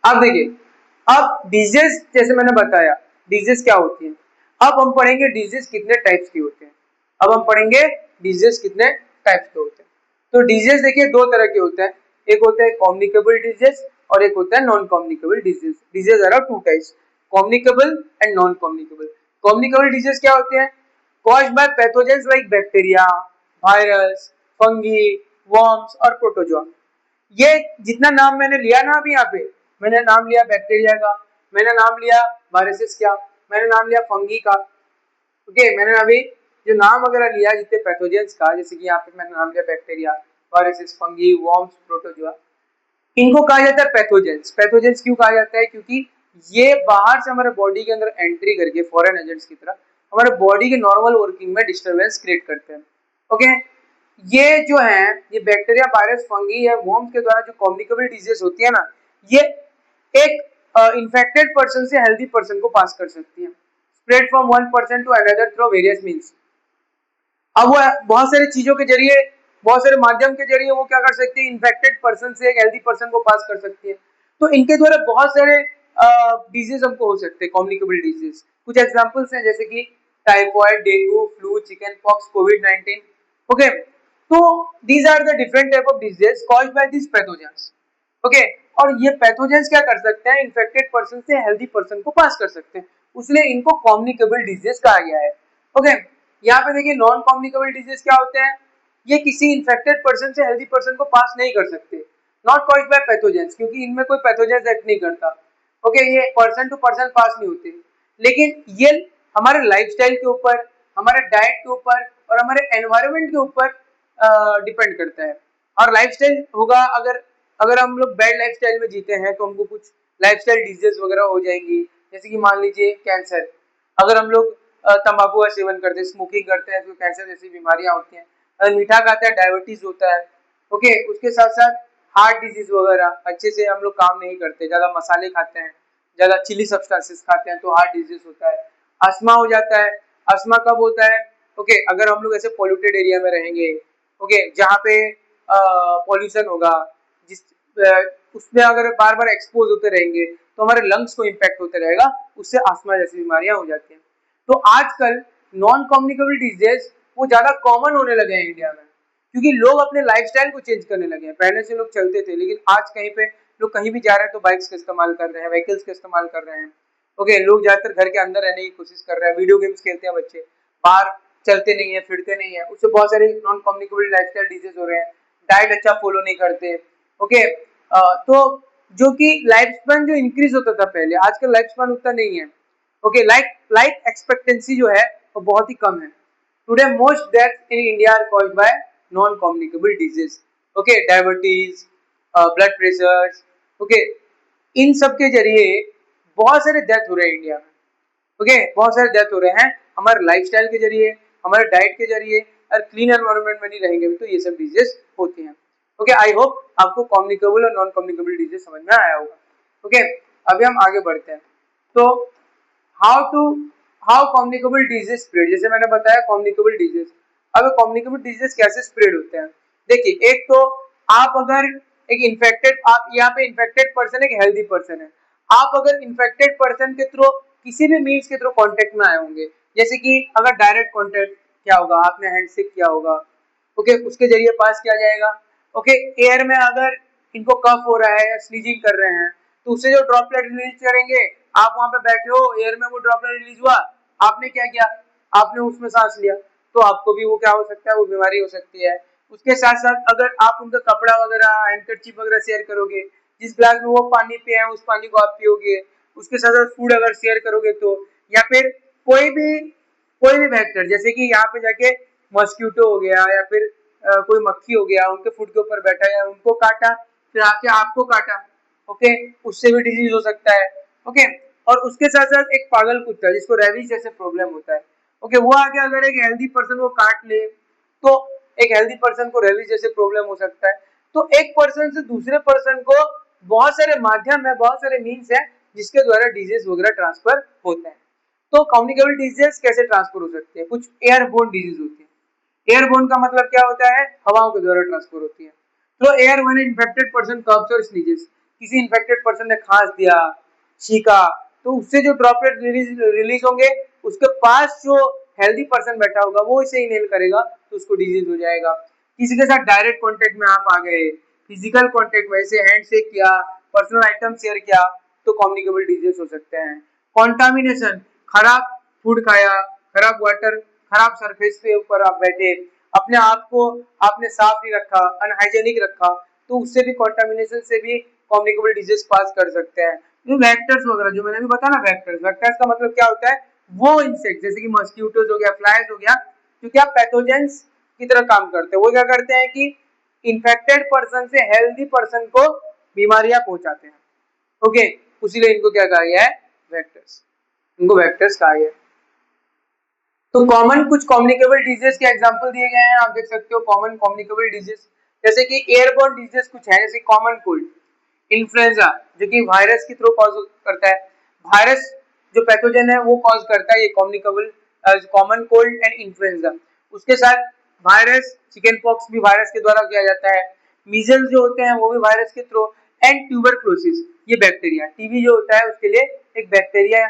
अब देखिए, अब डिजीज जैसे मैंने बताया, डिजीज क्या होती है। अब हम पढ़ेंगे डिजीज कितने टाइप्स की होते हैं। अब हम पढ़ेंगे डिजीज कितने टाइप्स के होते हैं। तो डिजीज देखिए दो तरह के होते हैं, एक होता है कम्युनिकेबल डिजीज और एक होता है non communicable disease. Disease are two types, communicable and non communicable. Communicable disease क्या होते हैं, caused by pathogens like bacteria, virus, fungi, worms और प्रोटोजोआ। ये जितना नाम मैंने लिया ना अभी यहाँ पे, मैंने नाम लिया बैक्टीरिया का, मैंने नाम लिया वायरसेस का, मैंने नाम लिया फंगी का, ओके। मैंने अभी जो नाम वगैरह लिया जितने पैथोजेंस का, जैसे कि यहाँ पे मैंने नाम लिया bacteria, viruses, fungi, worms, protozoa, इनको कहा जाता है पैथोजेंस। पैथोजेंस क्यों कहा जाता है, क्योंकि ये बाहर से हमारे बॉडी के अंदर एंट्री करके फॉरेन एजेंट्स की तरह हमारे बॉडी के नॉर्मल वर्किंग में डिस्टरबेंस क्रिएट करते हैं, ओके। ये जो है, ये बैक्टीरिया, वायरस, फंगी या वर्म्स के द्वारा जो कम्युनिकेबल डिजीज होती है ना, ये एक इन्फेक्टेड पर्सन से हेल्दी पर्सन को पास कर सकती है, spread from one person to another through various means. अब वो बहुत सारी चीजों के जरिए, बहुत सारे माध्यम के जरिए वो क्या कर सकती है, इन्फेक्टेड पर्सन से एक हेल्दी पर्सन को पास कर सकती है। तो इनके द्वारा बहुत सारे डिजीज हमको हो सकते हैं, कम्युनिकेबल डिजीज। कुछ एग्जांपल्स हैं, जैसे कि typhoid, dengue, flu, chicken pox, Covid 19, okay, तो these are the different type of diseases caused by these pathogens. Okay, और ये पैथोजेंस क्या कर सकते हैं, इन्फेक्टेड पर्सन से हेल्दी पर्सन को पास कर सकते हैं, इसलिए इनको कम्युनिकेबल डिजीज कहा गया है. ओके, यहाँ पे देखिए नॉन कम्युनिकेबल डिजीज क्या होते हैं, ये किसी इन्फेक्टेड पर्सन से हेल्दी पर्सन को पास नहीं कर सकते, नॉट कॉज्ड बाय पैथोजेंस, क्योंकि इनमें कोई पैथोजेंस एक्ट नहीं करता. ओके, ये पर्सन टू पर्सन पास नहीं होते, लेकिन ये हमारे लाइफस्टाइल के ऊपर, हमारे डाइट के ऊपर और हमारे एनवायरनमेंट के ऊपर डिपेंड करता है. और लाइफस्टाइल होगा, अगर हम लोग बैड लाइफस्टाइल में जीते हैं तो हमको कुछ लाइफस्टाइल डिजीज वगैरह हो जाएंगी, जैसे कि मान लीजिए कैंसर. अगर हम लोग तंबाकू का सेवन करते हैं, स्मोकिंग करते हैं, तो कैंसर जैसी बीमारियां होती हैं. अगर मीठा खाते हैं डायबिटीज होता है. ओके, उसके साथ साथ हार्ट डिजीज वगैरह, अच्छे से हम लोग काम नहीं करते, ज्यादा मसाले खाते हैं, ज्यादा चिली सब्सटेंसेस खाते हैं, तो हार्ट डिजीज होता है. अस्थमा हो जाता है. अस्थमा कब होता है, ओके, अगर हम लोग ऐसे पॉल्यूटेड एरिया में रहेंगे, ओके, जहाँ पे पॉल्यूशन होगा, जिस उसमें अगर बार बार एक्सपोज होते रहेंगे तो हमारे लंग्स को इम्पैक्ट होते रहेगा, उससे अस्थमा जैसी बीमारियां हो जाती हैं. तो आजकल नॉन कम्युनिकेबल डिजीज वो ज्यादा कॉमन होने लगे हैं इंडिया में, क्योंकि लोग अपने लाइफस्टाइल को चेंज करने लगे हैं. पहले से लोग चलते थे, लेकिन आज कहीं पे लोग कहीं भी जा रहे हैं तो बाइक्स का इस्तेमाल कर रहे हैं, व्हीकल्स का इस्तेमाल कर रहे हैं. ओके, लोग ज्यादातर घर के अंदर रहने की कोशिश कर रहे हैं, वीडियो गेम्स खेलते हैं बच्चे, बाहर चलते नहीं है, फिरते नहीं है, उससे बहुत सारे नॉन कम्युनिकेबल लाइफस्टाइल डिजीज हो रहे हैं. डाइट अच्छा फॉलो नहीं करते. ओके, तो जो कि लाइफ स्पैन जो इंक्रीज होता था पहले, आजकल लाइफ स्पैन उतना नहीं है. ओके, लाइफ एक्सपेक्टेंसी जो है वो बहुत ही कम है. Today most death in India are caused by non communicable disease. Okay, diabetes, blood pressure, okay, इन सब के जरिए बहुत सारे डेथ हो रहे हैं इंडिया में. ओके, बहुत सारे डेथ हो रहे हैं हमारे लाइफस्टाइल के जरिए, हमारे डाइट के जरिए, और क्लीन एनवायरनमेंट में नहीं रहेंगे तो ये सब डिजीज होती हैं. ओके, आई होप आपको कम्युनिकेबल और नॉन कम्युनिकेबल डिजीज समझ में आया होगा. ओके, अभी हम आगे बढ़ते हैं. तो हाउ कम्युनिकेबल डिजीज स्प्रेड, जैसे मैंने बताया कम्युनिकेबल डिजीज. अब कम्युनिकेबल डिजीज कैसे स्प्रेड होते हैं, देखिए, एक तो आप अगर एक इन्फेक्टेड, आप यहाँ पे इन्फेक्टेड पर्सन एक हेल्दी पर्सन है, आप अगर इन्फेक्टेड पर्सन के थ्रू किसी भी मीन्स के थ्रू कांटेक्ट में आए होंगे, जैसे कि अगर डायरेक्ट कांटेक्ट क्या होगा, आपने हैंडशेक किया होगा, ओके, उसके जरिए पास किया जाएगा. ओके, एयर में अगर इनको कफ हो रहा है या स्नीजिंग कर रहे हैं, तो उससे जो ड्रॉपलेट रिलीज करेंगे, आप वहां पे बैठे हो, एयर में वो ड्रॉपलेट रिलीज हुआ, आपने क्या किया, आपने उसमें सांस लिया, तो आपको भी वो क्या हो सकता है, वो बीमारी हो सकती है. उसके साथ साथ अगर आप उनका कपड़ा वगैरह, हैंडकरचीफ वगैरह शेयर करोगे, जिस ग्लास में वो पानी पिए हैं उस पानी को आप पियोगे, उसके साथ साथ फूड अगर शेयर करोगे तो, या फिर कोई भी वेक्टर, जैसे कि यहाँ पे जाके मॉस्किटो हो गया, या फिर कोई मक्खी हो गया, उनके फूड के ऊपर बैठा या उनको काटा, फिर आके आपको काटा, ओके, उससे भी डिजीज हो सकता है. ओके, और उसके साथ साथ एक पागल कुत्ता जिसको रेबीज जैसे प्रॉब्लम होता है, ओके, वो आके अगर एक हेल्दी पर्सन को काट ले, तो एक हेल्दी पर्सन को रेबीज जैसे प्रॉब्लम हो सकता है. तो एक पर्सन से दूसरे पर्सन को बहुत सारे माध्यम है, बहुत सारे मीन्स है जिसके द्वारा डिजीज वगैरह ट्रांसफर होते हैं. तो कम्युनिकेबल डिजीज कैसे ट्रांसफर हो सकते हैं, कुछ एयरबोर्न डिजीज होती है. एयरबोर्न का मतलब क्या होता है, हवाओं के द्वारा ट्रांसफर होती है. तो air when infected person coughs और स्नीजेस, किसी इन्फेक्टेड पर्सन ने खांस दिया, छींका, तो उससे जो ड्रॉपलेट रिलीज होंगे, उसके पास जो हेल्दी पर्सन बैठा होगा वो इसे इनहेल करेगा, तो उसको डिजीज हो जाएगा. किसी के साथ डायरेक्ट कांटेक्ट में आप आ गए, फिजिकल कांटेक्ट में, जैसे हैंड शेक किया, पर्सनल आइटम शेयर किया, तो कम्युनिकेबल डिजीज हो सकते हैं. कॉन्टामिनेशन, खराब फूड खाया, खराब वाटर, खराब सरफेस पे ऊपर आप बैठे, अपने आप को आपने साफ नहीं रखा, अनहाइजेनिक रखा, तो उससे भी कॉन्टामिनेशन से भी कम्युनिकेबल डिजीज पास कर सकते हैं. जो वेक्टर्स वगैरह जो मैंने भी बताया ना, वेक्टर्स का मतलब क्या होता है, वो इंसेक्ट जैसे कि मॉस्किटोज हो गया, फ्लाइज हो गया, जो क्या पैथोजेंस की तरह काम करते हैं. वो क्या करते हैं कि इन्फेक्टेड पर्सन से हेल्दी पर्सन को बीमारियां पहुंचाते हैं. ओके, उसीलिए इनको क्या कहा गया है, वेक्टर्स. इनको वेक्टर्स कहा गया है. तो कॉमन कुछ कम्युनिकेबल डिजीज के एग्जांपल दिए गए हैं, आप देख सकते हो. कॉमन कम्युनिकेबल डिजीज जैसे कि एयरबोर्न डिजीज कुछ है, जैसे कॉमन कोल्ड, इन्फ्लुएंजा जो कि वायरस के थ्रू कॉज करता है. वायरस जो पैथोजन है वो कॉज करता है ये communicable, common cold and influenza. उसके साथ वायरस, चिकन पॉक्स भी वायरस के द्वारा किया जाता है. मीजल्स जो होते हैं वो भी वायरस के थ्रू, एंड ट्यूबरक्लोसिस ये बैक्टीरिया, टीबी जो होता है उसके लिए एक बैक्टीरिया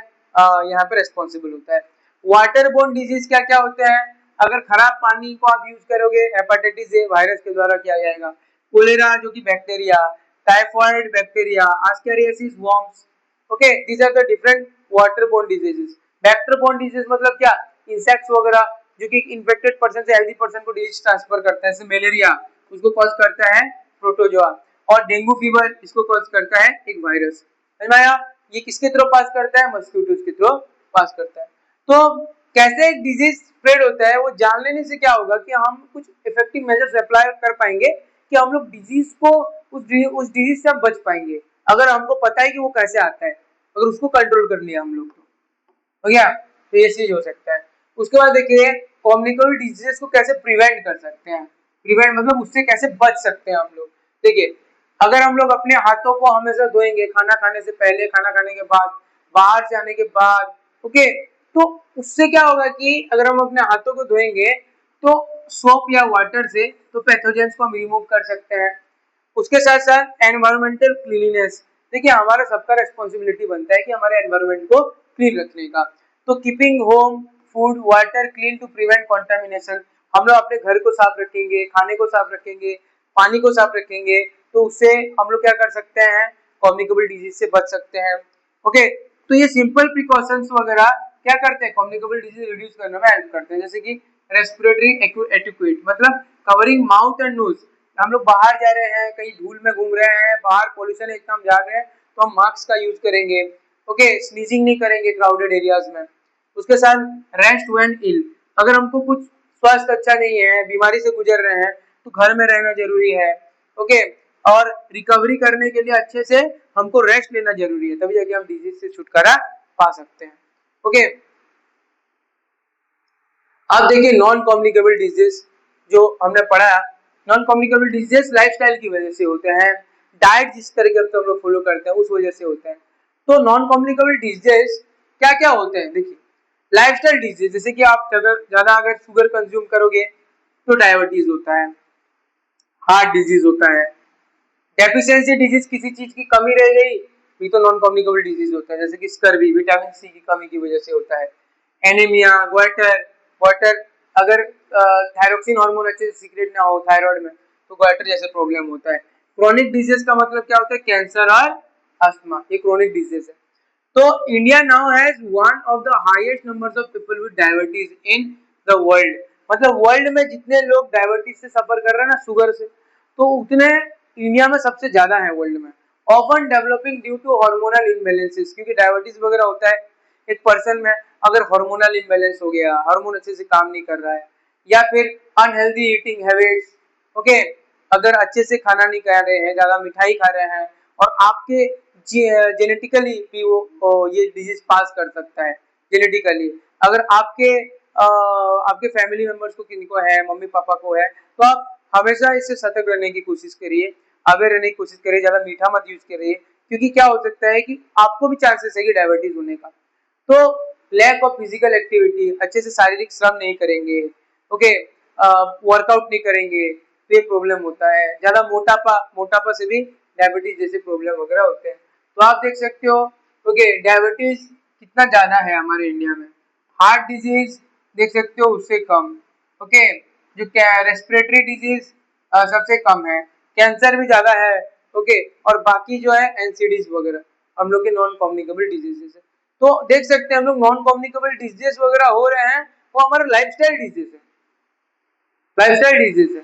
यहाँ पे रेस्पॉन्सिबल होता है. वाटर बोर्न डिजीज क्या क्या होते हैं, अगर खराब पानी को आप यूज करोगे, हेपेटाइटिस ए वायरस के द्वारा किया जाएगा, कोलेरा जो कि bacteria, typhoid bacteria, ascariasis worms, okay, these are the different water borne diseases. Vector borne disease मतलब क्या, इंसेक्ट्स वगैरह जो कि इन्फेक्टेड पर्सन से हेल्दी पर्सन को डिजीज ट्रांसफर करता है, जैसे मलेरिया उसको कॉज करता है प्रोटोजोआ, और डेंगू फीवर इसको कॉज करता है एक वायरस। समझ में आया? ये किसके थ्रू पास करता है, मस्किटोज के थ्रू पास करता है। तो कैसे एक डिजीज स्प्रेड होता है वो जान लेने से क्या होगा कि हम कुछ इफेक्टिव मेजर्स अप्लाई कर पाएंगे कि हम लोग डिजीज को उस डिजीज से हम बच पाएंगे, अगर हमको पता है कि वो कैसे आता है, अगर उसको कंट्रोल कर लिया हम लोग तो, हो गया? तो ये चीज हो सकता है। उसके बाद देखिए कम्युनिकेबल डिजीजेस को कैसे प्रिवेंट कर सकते हैं, प्रिवेंट मतलब उससे कैसे बच सकते हैं हम लोग। देखिए अगर हम लोग अपने हाथों को हमेशा धोएंगे, खाना खाने से पहले, खाना खाने के बाद, बाहर से आने के बाद, ओके, तो उससे क्या होगा कि अगर हम अपने हाथों को धोएंगे तो सोप या वाटर से तो पैथोजेंस को हम रिमूव कर सकते हैं। उसके साथ साथ एनवायरमेंटल क्लीनिनेस, देखिए हमारा सबका रेस्पॉन्सिबिलिटी बनता है कि हमारे एनवायरमेंट को क्लीन रखने का, तो keeping home food water clean to prevent contamination, हम लोग अपने घर को साफ रखेंगे, खाने को साफ रखेंगे, पानी को साफ रखेंगे, तो उससे हम लोग क्या कर सकते हैं, कम्युनिकेबल डिजीज से बच सकते हैं। ओके, तो ये सिंपल प्रिकॉशंस वगैरह क्या करते हैं, कम्युनिकेबल डिजीज रिड्यूस करने में हेल्प करते हैं, जैसे कि रेस्पिरेटरी एटिक्वेट मतलब कवरिंग माउथ एंड नोज, हम लोग बाहर जा रहे हैं, कहीं धूल में घूम रहे हैं, बाहर पॉल्यूशन है इतना, हम जा रहे हैं तो हम मास्क का यूज करेंगे, ओके, स्नीजिंग नहीं करेंगे क्राउडेड एरियाज में। उसके साथ रेस्ट व्हेन इल, अगर हमको कुछ स्वास्थ्य अच्छा नहीं है, बीमारी से गुजर रहे हैं, तो घर में रहना जरूरी है, ओके, और रिकवरी करने के लिए अच्छे से हमको रेस्ट लेना जरूरी है, तभी जाके हम डिजीज से छुटकारा पा सकते हैं। ओके, अब देखिए नॉन कम्युनिकेबल डिजीज जो हमने पढ़ा, नॉन कम्युनिकेबल डिजीज लाइफस्टाइल की वजह से होते हैं, डाइट जिस तरीके से हम लोग फॉलो करते हैं उस वजह से होते हैं। तो नॉन कम्युनिकेबल डिजीज क्या क्या होते हैं, देखिए लाइफस्टाइल डिजीज, जैसे कि आप ज्यादा अगर शुगर कंज्यूम करोगे तो डायबिटीज होता है, हार्ट डिजीज होता है, डेफिशिएंसी डिजीज किसी चीज की कमी रह गई, ये तो नॉन कम्युनिकेबल डिजीज होता है, जैसे कि स्कर्वी विटामिन सी की कमी की वजह से होता है, एनीमिया, ग्वाटर, ग्वाटर अगर थायरोक्सिन हार्मोन अच्छे से सीक्रेट ना हो थायराइड में तो ग्वाटर जैसे प्रॉब्लम होता है। क्रोनिक डिजीज का मतलब क्या होता है, कैंसर और अस्थमा, ये क्रोनिक डिजीज है। तो India now has one of the highest numbers of people with diabetes in the world, मतलब वर्ल्ड में जितने लोग डायबिटीज से सफर कर रहे हैं ना, शुगर से, तो उतने इंडिया में सबसे ज्यादा है वर्ल्ड में। Often developing due to hormonal imbalances, क्योंकि डायबिटीज वगैरह होता है एक पर्सन में अगर हार्मोनल इम्बैलेंस हो गया, हार्मोन अच्छे से काम नहीं कर रहा है, या फिर अनहेल्दी ईटिंग हैबिट्स, ओके, अगर अच्छे से खाना नहीं खा रहे हैं, ज्यादा मिठाई खा रहे हैं, और आपके जेनेटिकली भी वो ये डिजीज पास कर सकता है जेनेटिकली, अगर आपके फैमिली मेंबर्स को किनको है, मम्मी पापा को है, तो आप हमेशा इससे सतर्क रहने की कोशिश करिए, अवेयर रहने की कोशिश करिए, ज्यादा मीठा मत यूज करिए, क्योंकि क्या हो सकता है कि आपको भी चांसेस है कि डायबिटीज होने का। तो लैक ऑफ फिजिकल एक्टिविटी, अच्छे से शारीरिक श्रम नहीं करेंगे, ओके, वर्कआउट नहीं करेंगे तो ये प्रॉब्लम होता है। ज्यादा मोटापा से भी डायबिटीज जैसे प्रॉब्लम वगैरह होते हैं। तो आप देख सकते हो, ओके, डायबिटीज कितना ज्यादा है हमारे इंडिया में, हार्ट डिजीज देख सकते हो उससे कम, ओके, जो क्या रेस्पिरेटरी डिजीज सबसे कम है, कैंसर भी ज्यादा है, ओके, और बाकी जो है एनसीडीज वगैरह हम लोग के नॉन कम्युनिकेबल डिजीजेस है। तो देख सकते हैं हम लोग नॉन कम्युनिकेबल डिजीजेस वगैरह हो रहे हैं, वो हमारा लाइफस्टाइल डिजीज है, लाइफस्टाइल डिजीज है,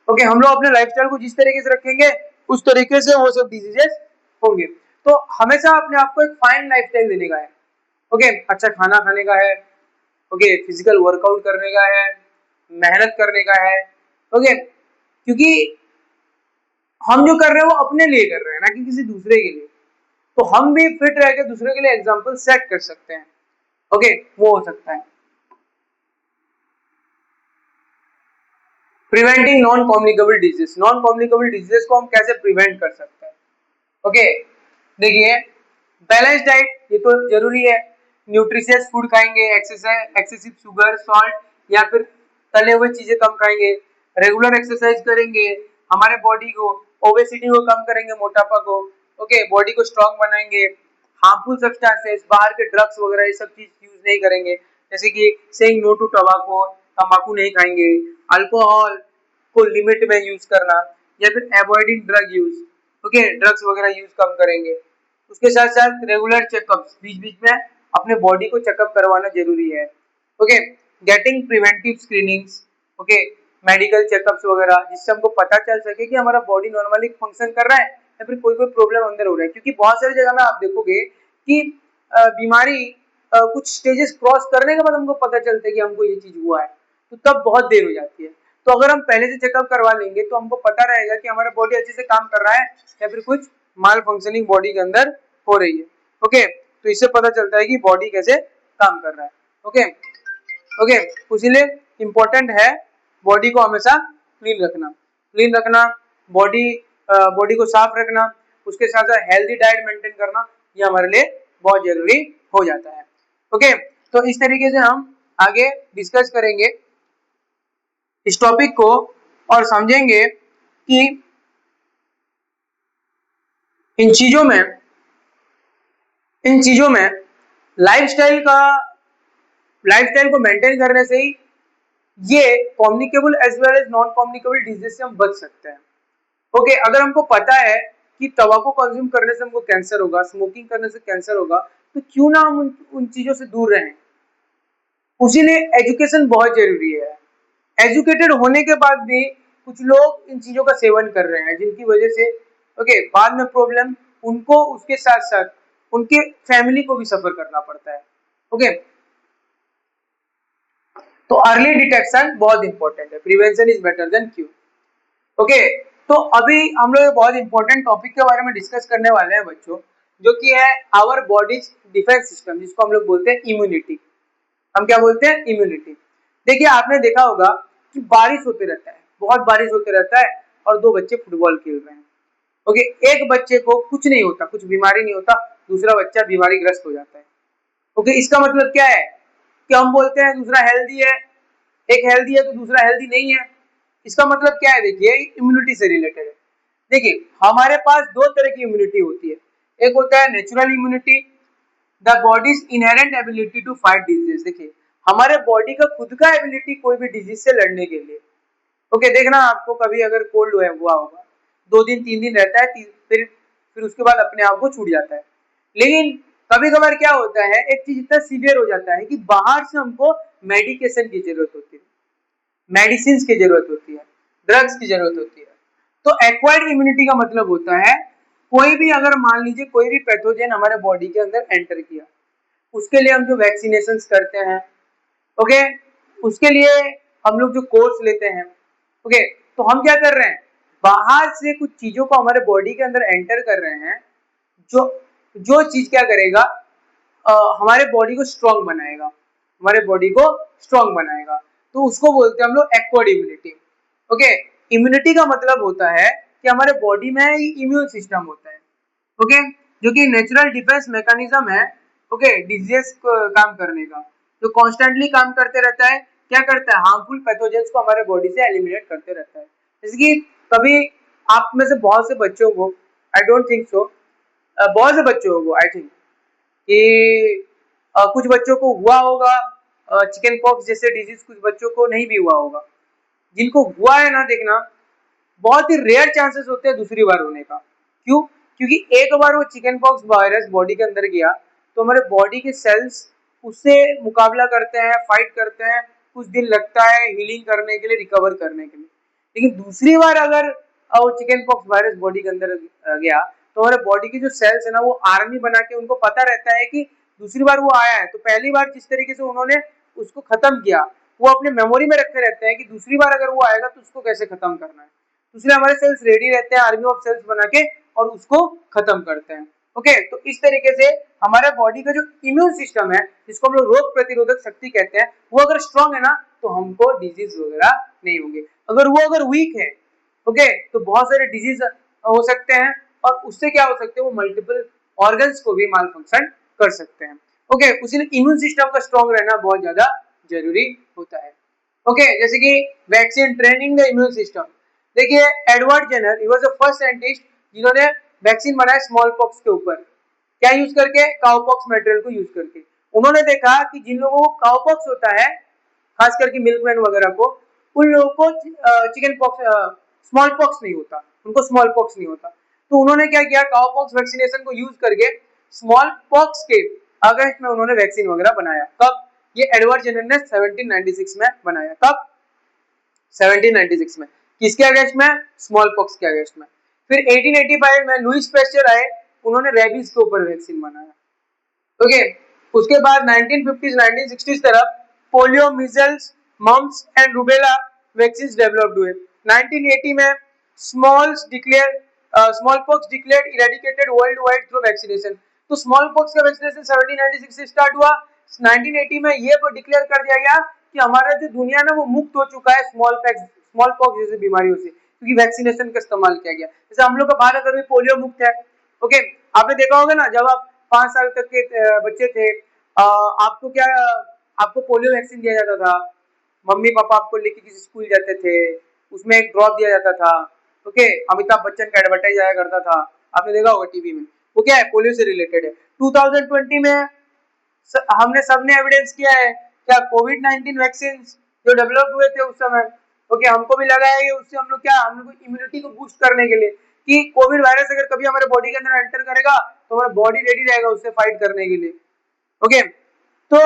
ओके, हम लोग अपने लाइफस्टाइल को जिस तरीके से रखेंगे उस तरीके से वो सब डिजीजेस होंगे। तो हमेशा अपने आप को एक फाइन लाइफस्टाइल देने का है, ओके, अच्छा खाना खाने का है, ओके, फिजिकल वर्कआउट करने का है, मेहनत करने का है, ओके, क्योंकि हम जो कर रहे हैं वो अपने लिए कर रहे हैं ना कि किसी दूसरे के लिए, तो हम भी फिट रह के दूसरे के लिए एग्जाम्पल सेट कर सकते हैं, ओके, वो हो सकता है। Preventing non communicable disease, non communicable disease को हम कैसे प्रिवेंट कर सकते हैं, ओके, देखिए बैलेंस डाइट ये तो जरूरी है, न्यूट्रिशियस फूड खाएंगे, एक्सेसिव शुगर सॉल्ट या फिर तले हुए चीजें कम खाएंगे, रेगुलर एक्सरसाइज करेंगे, हमारे बॉडी को ओबेसिटी को कम करेंगे, मोटापा को, ओके, बॉडी को स्ट्रांग बनाएंगे, हार्मफुल सब्सटेंसेस बाहर के ड्रग्स वगैरह ये सब चीज यूज नहीं करेंगे, जैसे कि सेइंग नो टू टोबैको, तंबाकू नहीं खाएंगे, अल्कोहल को लिमिट में यूज करना, या फिर avoiding drug use, okay, drugs वगैरह यूज कम करेंगे। उसके साथ साथ रेगुलर चेकअप्स, बीच बीच में अपने बॉडी को चेकअप करवाना जरूरी है, okay, getting preventive screenings, okay, medical checkups वगैरह, जिससे हमको पता चल सके कि हमारा बॉडी नॉर्मली फंक्शन कर रहा है या फिर कोई प्रॉब्लम अंदर हो रहा है। क्योंकि बहुत सारी जगह में आप देखोगे कि बीमारी कुछ स्टेजेस क्रॉस करने के बाद हमको पता चलता है कि हमको ये चीज हुआ है, तो तब बहुत देर हो जाती है। तो अगर हम पहले से चेकअप करवा लेंगे तो हमको पता रहेगा कि हमारा बॉडी अच्छे से काम कर रहा है या फिर कुछ माल फंक्शनिंग बॉडी के अंदर हो रही है, ओके। तो इससे पता चलता है कि बॉडी कैसे काम कर रहा है, ओके ओके। इसीलिए इम्पोर्टेंट है बॉडी को हमेशा क्लीन रखना, बॉडी को साफ रखना, उसके साथ साथ हेल्दी डाइट मेंटेन करना, ये हमारे लिए बहुत जरूरी हो जाता है, ओके। तो इस तरीके से हम आगे डिस्कस करेंगे इस टॉपिक को और समझेंगे कि इन चीजों में लाइफस्टाइल को मेंटेन करने से ही ये communicable as well as non communicable disease से हम बच सकते हैं, ओके। अगर हमको पता है कि तंबाकू कंज्यूम करने से हमको कैंसर होगा, स्मोकिंग करने से कैंसर होगा, तो क्यों ना हम उन चीजों से दूर रहें। उसीलिए एजुकेशन बहुत जरूरी है। एजुकेटेड होने के बाद भी कुछ लोग इन चीजों का सेवन कर रहे हैं, जिनकी वजह से ओके बाद में प्रॉब्लम उनको, उसके साथ साथ उनके फैमिली को भी सफर करना पड़ता है, ओके। तो अर्ली डिटेक्शन बहुत इंपॉर्टेंट है, prevention is better than cure, okay. तो अभी हम लोग बहुत इंपॉर्टेंट टॉपिक के बारे में डिस्कस करने वाले हैं बच्चों, जो कि है आवर बॉडीज डिफेंस सिस्टम, जिसको हम लोग बोलते हैं इम्यूनिटी। हम क्या बोलते हैं? इम्यूनिटी। देखिए आपने देखा होगा कि बारिश होते रहता है, बहुत बारिश होते रहता है और दो बच्चे फुटबॉल खेल रहे हैं, ओके। एक बच्चे को कुछ नहीं होता, कुछ बीमारी नहीं होता, दूसरा बच्चा बीमारी ग्रस्त हो जाता है, ओके। इसका मतलब क्या है कि हम बोलते हैं दूसरा हेल्दी है, एक हेल्दी है तो दूसरा हेल्दी नहीं है। इसका मतलब क्या है? देखिए इम्यूनिटी से रिलेटेड है। देखिए हमारे पास दो तरह की इम्यूनिटी होती है, एक होता है natural immunity, the body's inherent ability to fight disease. देखिए हमारे बॉडी का खुद का एबिलिटी कोई भी डिजीज से लड़ने के लिए, ओके। देखना आपको कभी अगर कोल्ड हुआ होगा, 2 दिन 3 दिन रहता है, फिर उसके बाद अपने आप को छूट जाता है। लेकिन कभी कभार क्या होता है, एक चीज इतना सीवियर हो जाता है कि बाहर से हमको मेडिकेशन की जरूरत होती है, मेडिसिन की जरूरत होती है, ड्रग्स की जरूरत होती है। तो एक्वायर्ड इम्यूनिटी का मतलब होता है कोई भी, अगर मान लीजिए कोई भी पैथोजन हमारे बॉडी के अंदर एंटर किया, उसके लिए हम जो वैक्सीनेशन करते हैं, ओके, उसके लिए हम लोग जो कोर्स लेते हैं, ओके। तो हम क्या कर रहे हैं, बाहर से कुछ चीजों को हमारे बॉडी के अंदर एंटर कर रहे हैं, जो जो चीज क्या करेगा, हमारे बॉडी को स्ट्रांग बनाएगा, हमारे बॉडी को स्ट्रांग बनाएगा। तो उसको बोलते हैं हम लोग एक्वायर्ड इम्यूनिटी, ओके। इम्यूनिटी का मतलब होता है कि हमारे बॉडी में इम्यून सिस्टम होता है, ओके, जो कि नेचुरल डिफेंस मैकेनिज्म है, ओके, डिजीज काम करने का, जो कॉन्स्टेंटली काम करते रहता है। क्या करता है? हार्मफुल पैथोजेंस को हमारे बॉडी से एलिमिनेट करते रहता है। जैसे कि कभी आप में से बहुत से बच्चों को, आई डोंट थिंक सो, बहुत से बच्चों को आई थिंक कि कुछ बच्चों को हुआ होगा चिकन पॉक्स जैसे डिजीज, कुछ बच्चों को नहीं भी हुआ होगा। जिनको हुआ है ना, देखना बहुत ही रेयर चांसेस होते हैं दूसरी बार होने का। क्यों? क्योंकि एक बार वो चिकन पॉक्स वायरस बॉडी के अंदर गया तो हमारे बॉडी के सेल्स उससे मुकाबला करते हैं, फाइट करते हैं, कुछ दिन लगता है हीलिंग करने के लिए, रिकवर करने के लिए। लेकिन दूसरी बार अगर वो चिकन पॉक्स वायरस बॉडी के अंदर गया तो हमारे बॉडी की जो सेल्स है ना, वो आर्मी बना के, उनको पता रहता है कि दूसरी बार वो आया है तो पहली बार जिस तरीके से उन्होंने उसको खत्म किया, वो अपने मेमोरी में रखे रहते हैं कि दूसरी बार अगर वो आएगा तो उसको कैसे खत्म करना है। इसलिए हमारे सेल्स रेडी रहते हैं, आर्मी ऑफ सेल्स बना के, और उसको खत्म करते हैं, ओके। तो इस तरीके से हमारे बॉडी का जो इम्यून सिस्टम है, जिसको हम लोग रोग प्रतिरोधक शक्ति कहते हैं, वो अगर स्ट्रांग है ना तो हमको डिजीज वगैरह नहीं होंगे। अगर वीक है, ओके, तो बहुत सारे डिजीज हो सकते हैं, और उससे क्या हो सकते हैं, वो मल्टीपल ऑर्गन्स को भी माल फंक्शन कर सकते हैं, ओके। उसीलिए इम्यून सिस्टम का स्ट्रांग रहना बहुत ज्यादा जरूरी होता है, ओके। जैसे कि vaccine training the immune system. देखिए Edward Jenner, he was the first scientist जिन्होंने वैक्सीन बनाया स्मॉल पॉक्स के ऊपर, क्या यूज करके? काउपॉक्स मटेरियल को यूज करके। उन्होंने देखा कि जिन लोगों को काउपॉक्स होता है खास करके मिल्कमैन वगैरह को, उन लोगों को चिकन पॉक्स स्मॉल पॉक्स नहीं होता, उनको स्मॉल पॉक्स नहीं होता। तो उन्होंने क्या किया, काउ पॉक्स वैक्सीनेशन को यूज करके स्मॉल पॉक्स के अगेंस्ट में उन्होंने वैक्सीन वगैरह बनाया। कब? ये एडवर्ड जेनर ने 1796 में बनाया। कब? 1796 में। किसके अगेंस्ट में? स्मॉल पॉक्स के अगेंस्ट में। फिर 1885 में लुइस पेस्चर आए, उन्होंने रेबीज के ऊपर वैक्सीन बनाया। ओके, उसके बाद 1950s 1960s तरफ polio, measles, mumps and rubella vaccine developed हुए। 1980 में small pox declared eradicated world wide through vaccination. तो स्मॉल पॉक्स का वैक्सीनेशन 1796 से स्टार्ट हुआ, 1980 में ये डिक्लेयर कर दिया गया कि हमारा जो दुनिया ना वो मुक्त हो चुका है स्मॉल पॉक्स जैसी बीमारियों से, क्योंकि वैक्सीनेशन का इस्तेमाल किया गया। जैसे हम लोग का भारत अभी पोलियो मुक्त है। ओके, आपने देखा होगा ना, जब आप 5 साल तक के बच्चे थे, आपको पोलियो वैक्सीन दिया जाता था। मम्मी पापा आपको लेके किसी स्कूल जाते थे, उसमें एक ड्रॉप दिया जाता था। ओके, अमिताभ बच्चन का एडवर्टाइज आया करता था, आपने देखा होगा टीवी में। वो क्या है? पोलियो से रिलेटेड है। 2020 में हमने सबने एविडेंस किया है क्या, कोविड-19 वैक्सीन जो डेवलप हुए थे उस समय, ओके, हमको भी लगा है कि उससे हम लोग इम्यूनिटी को बूस्ट करने के लिए, कि कोविड वायरस अगर कभी हमारे बॉडी के अंदर एंटर करेगा तो हमारा बॉडी रेडी रहेगा उससे फाइट करने के लिए। ओके, तो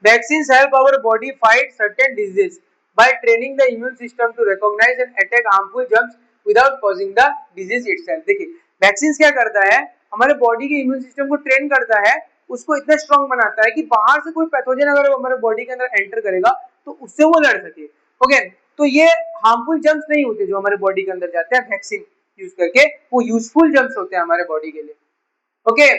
vaccines help our body fight certain diseases by training the immune system to recognize and attack harmful germs without causing the disease itself। देखिए, वैक्सीन क्या करता है, हमारे बॉडी के इम्यून सिस्टम को ट्रेन करता है, उसको इतना स्ट्रॉन्ग बनाता है कि बाहर से कोई पैथोजन अगर हमारे बॉडी के अंदर एंटर करेगा तो उससे वो लड़ सके। ओके, तो ये हार्मफुल जर्म्स नहीं होते जो हमारे बॉडी के अंदर जाते हैं वैक्सीन यूज करके, वो यूजफुल जर्म्स होते हैं हमारे बॉडी के लिए। ओके,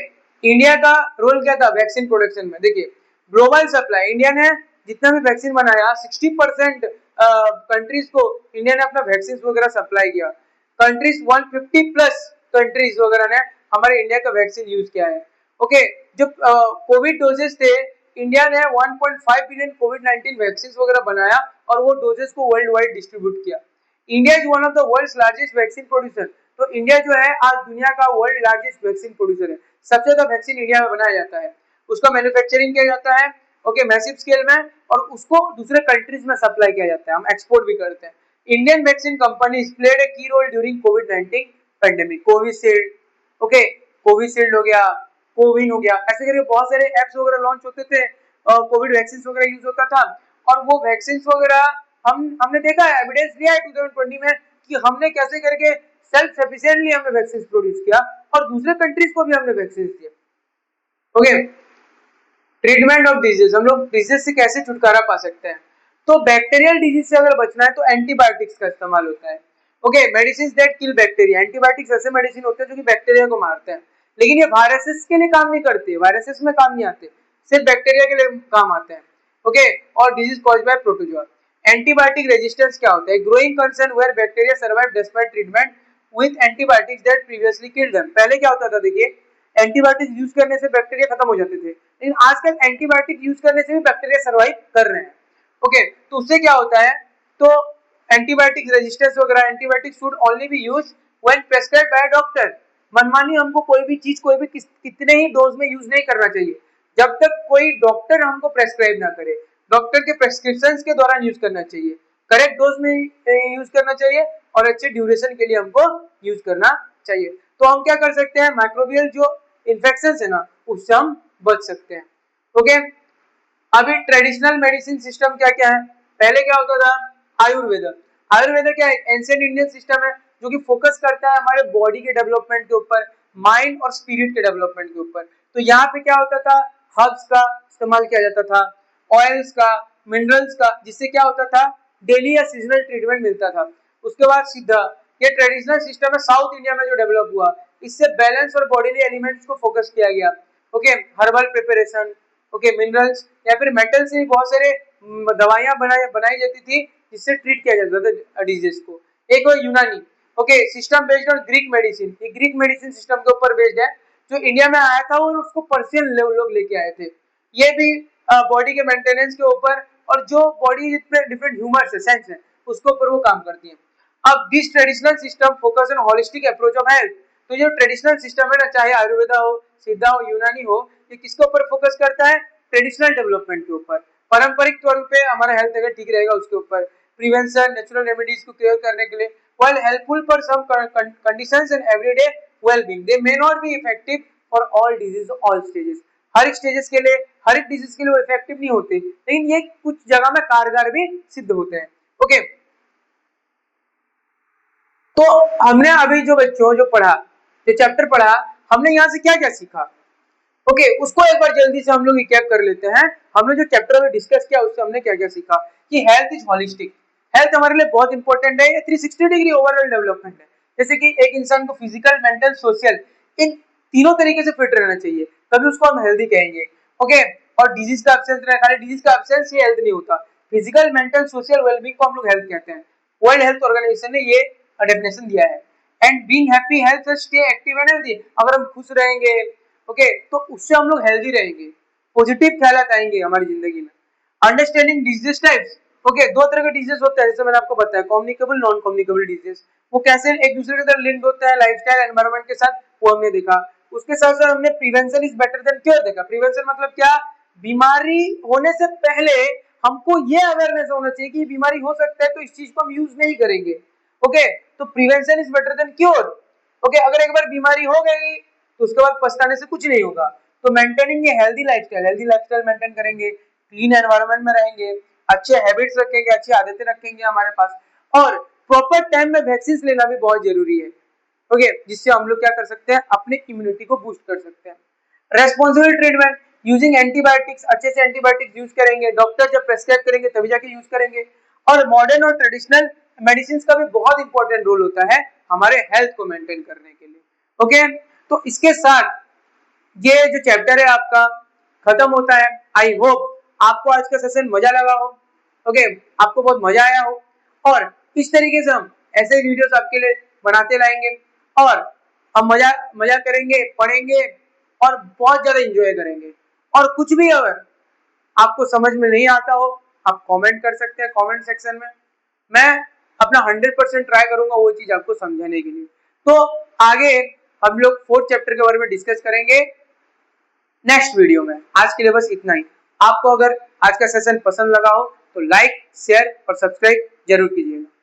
इंडिया का रोल क्या था वैक्सीन प्रोडक्शन में? देखिए, ग्लोबल सप्लाई, इंडिया ने जितना भी वैक्सीन बनाया 60% कंट्रीज को इंडिया ने अपना वैक्सीन वगैरह सप्लाई किया। कंट्रीज 150 प्लस कंट्रीज वगैरह ने हमारे इंडिया का वैक्सीन यूज किया है। ओके, जो कोविड डोजेस थे, इंडिया ने 1.5 बिलियन कोविड-19 वैक्सीन वगैरह बनाया और वो डोजेस को वर्ल्ड वाइड डिस्ट्रीब्यूट किया। India is one of the world's largest vaccine producer. तो इंडिया जो है आज दुनिया का वर्ल्ड लार्जेस्ट वैक्सीन प्रोड्यूसर है। सबसे ज्यादा वैक्सीन इंडिया में बनाया जाता है, उसका मैन्युफैक्चरिंग किया जाता है, ओके, मैसिव स्केल में, और उसको दूसरे कंट्रीज में सप्लाई किया जाता है, हम एक्सपोर्ट भी करते हैं। Indian vaccine companies played a की रोल ड्यूरिंग कोविड-19 पेंडेमिक। कोविशील्ड, ओके, कोविशील्ड हो गया, कोविन हो गया, ऐसे करके बहुत सारे एप्स वगैरह लॉन्च होते थे, कोविड वैक्सीन वगैरह यूज होता था। और वो वैक्सीन वगैरह हमने देखा है, एविडेंस लिया है 2020 में कि हमने कैसे करके सेल्फ सफिशिएंटली हमने वैक्सीन प्रोड्यूस किया और दूसरे कंट्रीज को भी हमने वैक्सीन दिए। ओके, ट्रीटमेंट ऑफ डिजीज, हम लोग डिजीज से कैसे छुटकारा पा सकते हैं? तो बैक्टीरियल डिजीज से अगर बचना है तो एंटीबायोटिक्स का इस्तेमाल होता है। Okay, medicine that kill bacteria, antibiotics ऐसे मेडिसिन होते हैं जो कि बैक्टीरिया को मारते हैं, लेकिन ये वायरसेस के लिए काम नहीं करते, वायरसेस में काम नहीं आते, सिर्फ बैक्टीरिया के लिए काम आते हैं। ओके, और disease caused by protozoa. Antibiotic resistance क्या होता है? Growing concern where bacteria survive despite treatment with antibiotics that previously killed them. पहले क्या होता था, देखिए, एंटीबायोटिक यूज करने से बैक्टीरिया खत्म हो जाते थे, लेकिन आजकल एंटीबायोटिक यूज करने से भी बैक्टीरिया सर्वाइव कर रहे हैं। ओके, तो उससे क्या होता है, तो एंटीबायोटिक रेजिस्टेंस वगैरह, antibiotic should only be used when prescribed by doctor. मनमानी हमको कोई भी चीज कोई भी कितने ही डोज में यूज नहीं करना चाहिए, जब तक कोई डॉक्टर हमको प्रेस्क्राइब ना करे। डॉक्टर के प्रेस्क्रिप्शंस के दौरान यूज करना चाहिए, करेक्ट डोज में यूज करना चाहिए और अच्छे ड्यूरेशन के लिए हमको यूज करना चाहिए। तो हम क्या कर सकते हैं, माइक्रोबियल जो इन्फेक्शन है ना, उससे हम बच सकते हैं। ओके, अभी ट्रेडिशनल मेडिसिन सिस्टम क्या क्या है? पहले क्या होता था, आयुर्वेद। आयुर्वेद क्या है? एंशिएंट इंडियन सिस्टम है जो कि फोकस करता है हमारे बॉडी के डेवलपमेंट के ऊपर, माइंड और स्पिरिट के डेवलपमेंट के ऊपर। तो यहाँ पे क्या होता था, हर्ब्स का इस्तेमाल किया जाता था, ऑयल्स का, मिनरल्स का, जिससे क्या होता था, डेली या सीजनल ट्रीटमेंट मिलता था। उसके बाद सिद्धा, ये ट्रेडिशनल सिस्टम है साउथ इंडिया में जो डेवलप हुआ, इससे बैलेंस और बॉडीली एलिमेंट्स को फोकस किया गया। Okay, herbal preparation, okay, minerals या फिर मेटल से बहुत सारे दवाइयां बनाई जाती थी जिससे ट्रीट किया जाता था डिजीज को। एक और यूनानी, okay, system based on Greek medicine, ये ग्रीक मेडिसिन सिस्टम के ऊपर बेस्ड है, जो इंडिया में आया था और उसको पर्शियन लोग लेके आए थे। ये भी बॉडी के मेंटेनेंस के ऊपर और जो बॉडी डिफरेंट ह्यूमर्स है, सेंस है, उसके ऊपर वो काम करती है। अब this traditional system focus on holistic approach of health. तो जो ट्रेडिशनल सिस्टम है ना, चाहे आयुर्वेदा हो, सिद्धा हो, यूनानी हो, ये किसके ऊपर फोकस करता है? ट्रेडिशनल डेवलपमेंट के ऊपर। पारंपरिक तौर पे हमारा हेल्थ अगर ठीक रहेगा उसके ऊपर प्रिवेंशन नेचुरल रेमेडीज को क्लियर करने के लिए while helpful for some conditions and everyday well-being they may not be effective for all disease all stages हर एक स्टेजेस के लिए हर एक डिजीज के लिए वो इफेक्टिव नहीं होते लेकिन ये कुछ जगह में कारगर भी सिद्ध होते हैं ओके तो हमने अभी जो बच्चों जो पढ़ा जो चैप्टर पढ़ा हमने यहाँ से क्या क्या सीखा ओके उसको एक बार जल्दी से हम लोग रिकैप कर लेते हैं हमने जो चैप्टर में डिस्कस किया उससे हमने क्या क्या सीखा कि हेल्थ इज होलिस्टिक हेल्थ हमारे लिए बहुत इंपॉर्टेंट है ये 360 डिग्री ओवरऑल डेवलपमेंट है जैसे कि एक इंसान को फिजिकल मेंटल सोशल इन तीनों तरीके से फिट रहना चाहिए तभी उसको हम हेल्दी कहेंगे ओके और डिजीज का एब्सेंस रहे खाली डिजीज का एब्सेंस ये हेल्थ नहीं होता फिजिकल मेंटल सोशल वेलबींग को हम लोग हेल्थ कहते हैं वर्ल्ड हेल्थ ऑर्गेनाइजेशन ने ये डेफिनेशन दिया है and being happy health stay active and healthy अगर हम खुश रहेंगे ओके तो उससे हम लोग हेल्दी रहेंगे पॉजिटिव ख्यालात आएंगे हमारी जिंदगी में अंडरस्टैंडिंग डिजीज टाइप्स ओके दो तरह के डिजीज होते हैं जैसे मैंने आपको बताया कम्युनिकेबल नॉन कम्युनिकेबल डिजीज वो कैसे एक दूसरे के साथ लिंक्ड होते हैं लाइफस्टाइल एनवायरनमेंट के साथ वो हमने देखा उसके साथ साथ हमने prevention is better than cure देखा प्रिवेंशन मतलब क्या बीमारी होने से पहले हमको ये अवेयरनेस होना चाहिए कि बीमारी हो सकता है तो इस चीज को हम यूज नहीं करेंगे ओके तो prevention is better than cure okay अगर एक बार बीमारी हो गई तो उसके बाद पछताने से कुछ नहीं होगा तो मेंटेनिंग ये हेल्दी लाइफस्टाइल मेंटेन करेंगे क्लीन एनवायरनमेंट में रहेंगे अच्छे हैबिट्स रखेंगे अच्छी आदतें रखेंगे हमारे पास और प्रॉपर टाइम में वैक्सीन लेना भी बहुत जरूरी है ओके जिससे हम लोग क्या कर सकते हैं अपने इम्यूनिटी को बूस्ट कर सकते हैं रेस्पॉन्सिबल ट्रीटमेंट यूजिंग एंटीबायोटिक्स अच्छे से एंटीबायोटिक्स यूज करेंगे डॉक्टर जब प्रेस्क्राइब करेंगे तभी जाके यूज करेंगे और मॉडर्न और ट्रेडिशनल मेडिसिन का भी बहुत इंपॉर्टेंट रोल होता है हमारे हेल्थ को मेंटेन करने के लिए ओके तो इसके साथ ये जो चैप्टर है आपका खत्म होता है आई होप आपको आज का सेशन मजा लगा हो ओके आपको बहुत मजा आया हो और इस तरीके से हम ऐसे वीडियोस आपके लिए बनाते रहेंगे और हम मजा मजा करेंगे पढ़ेंगे और बहुत ज्यादा एंजॉय करेंगे और कुछ भी अगर आपको समझ में नहीं आता हो आप कमेंट कर सकते हैं कमेंट सेक्शन में मैं अपना 100% ट्राई करूंगा वो चीज आपको समझाने के लिए तो आगे हम लोग 4th चैप्टर के बारे में डिस्कस करेंगे नेक्स्ट वीडियो में आज के लिए बस इतना ही आपको अगर आज का सेशन पसंद लगा हो तो लाइक शेयर और सब्सक्राइब जरूर कीजिएगा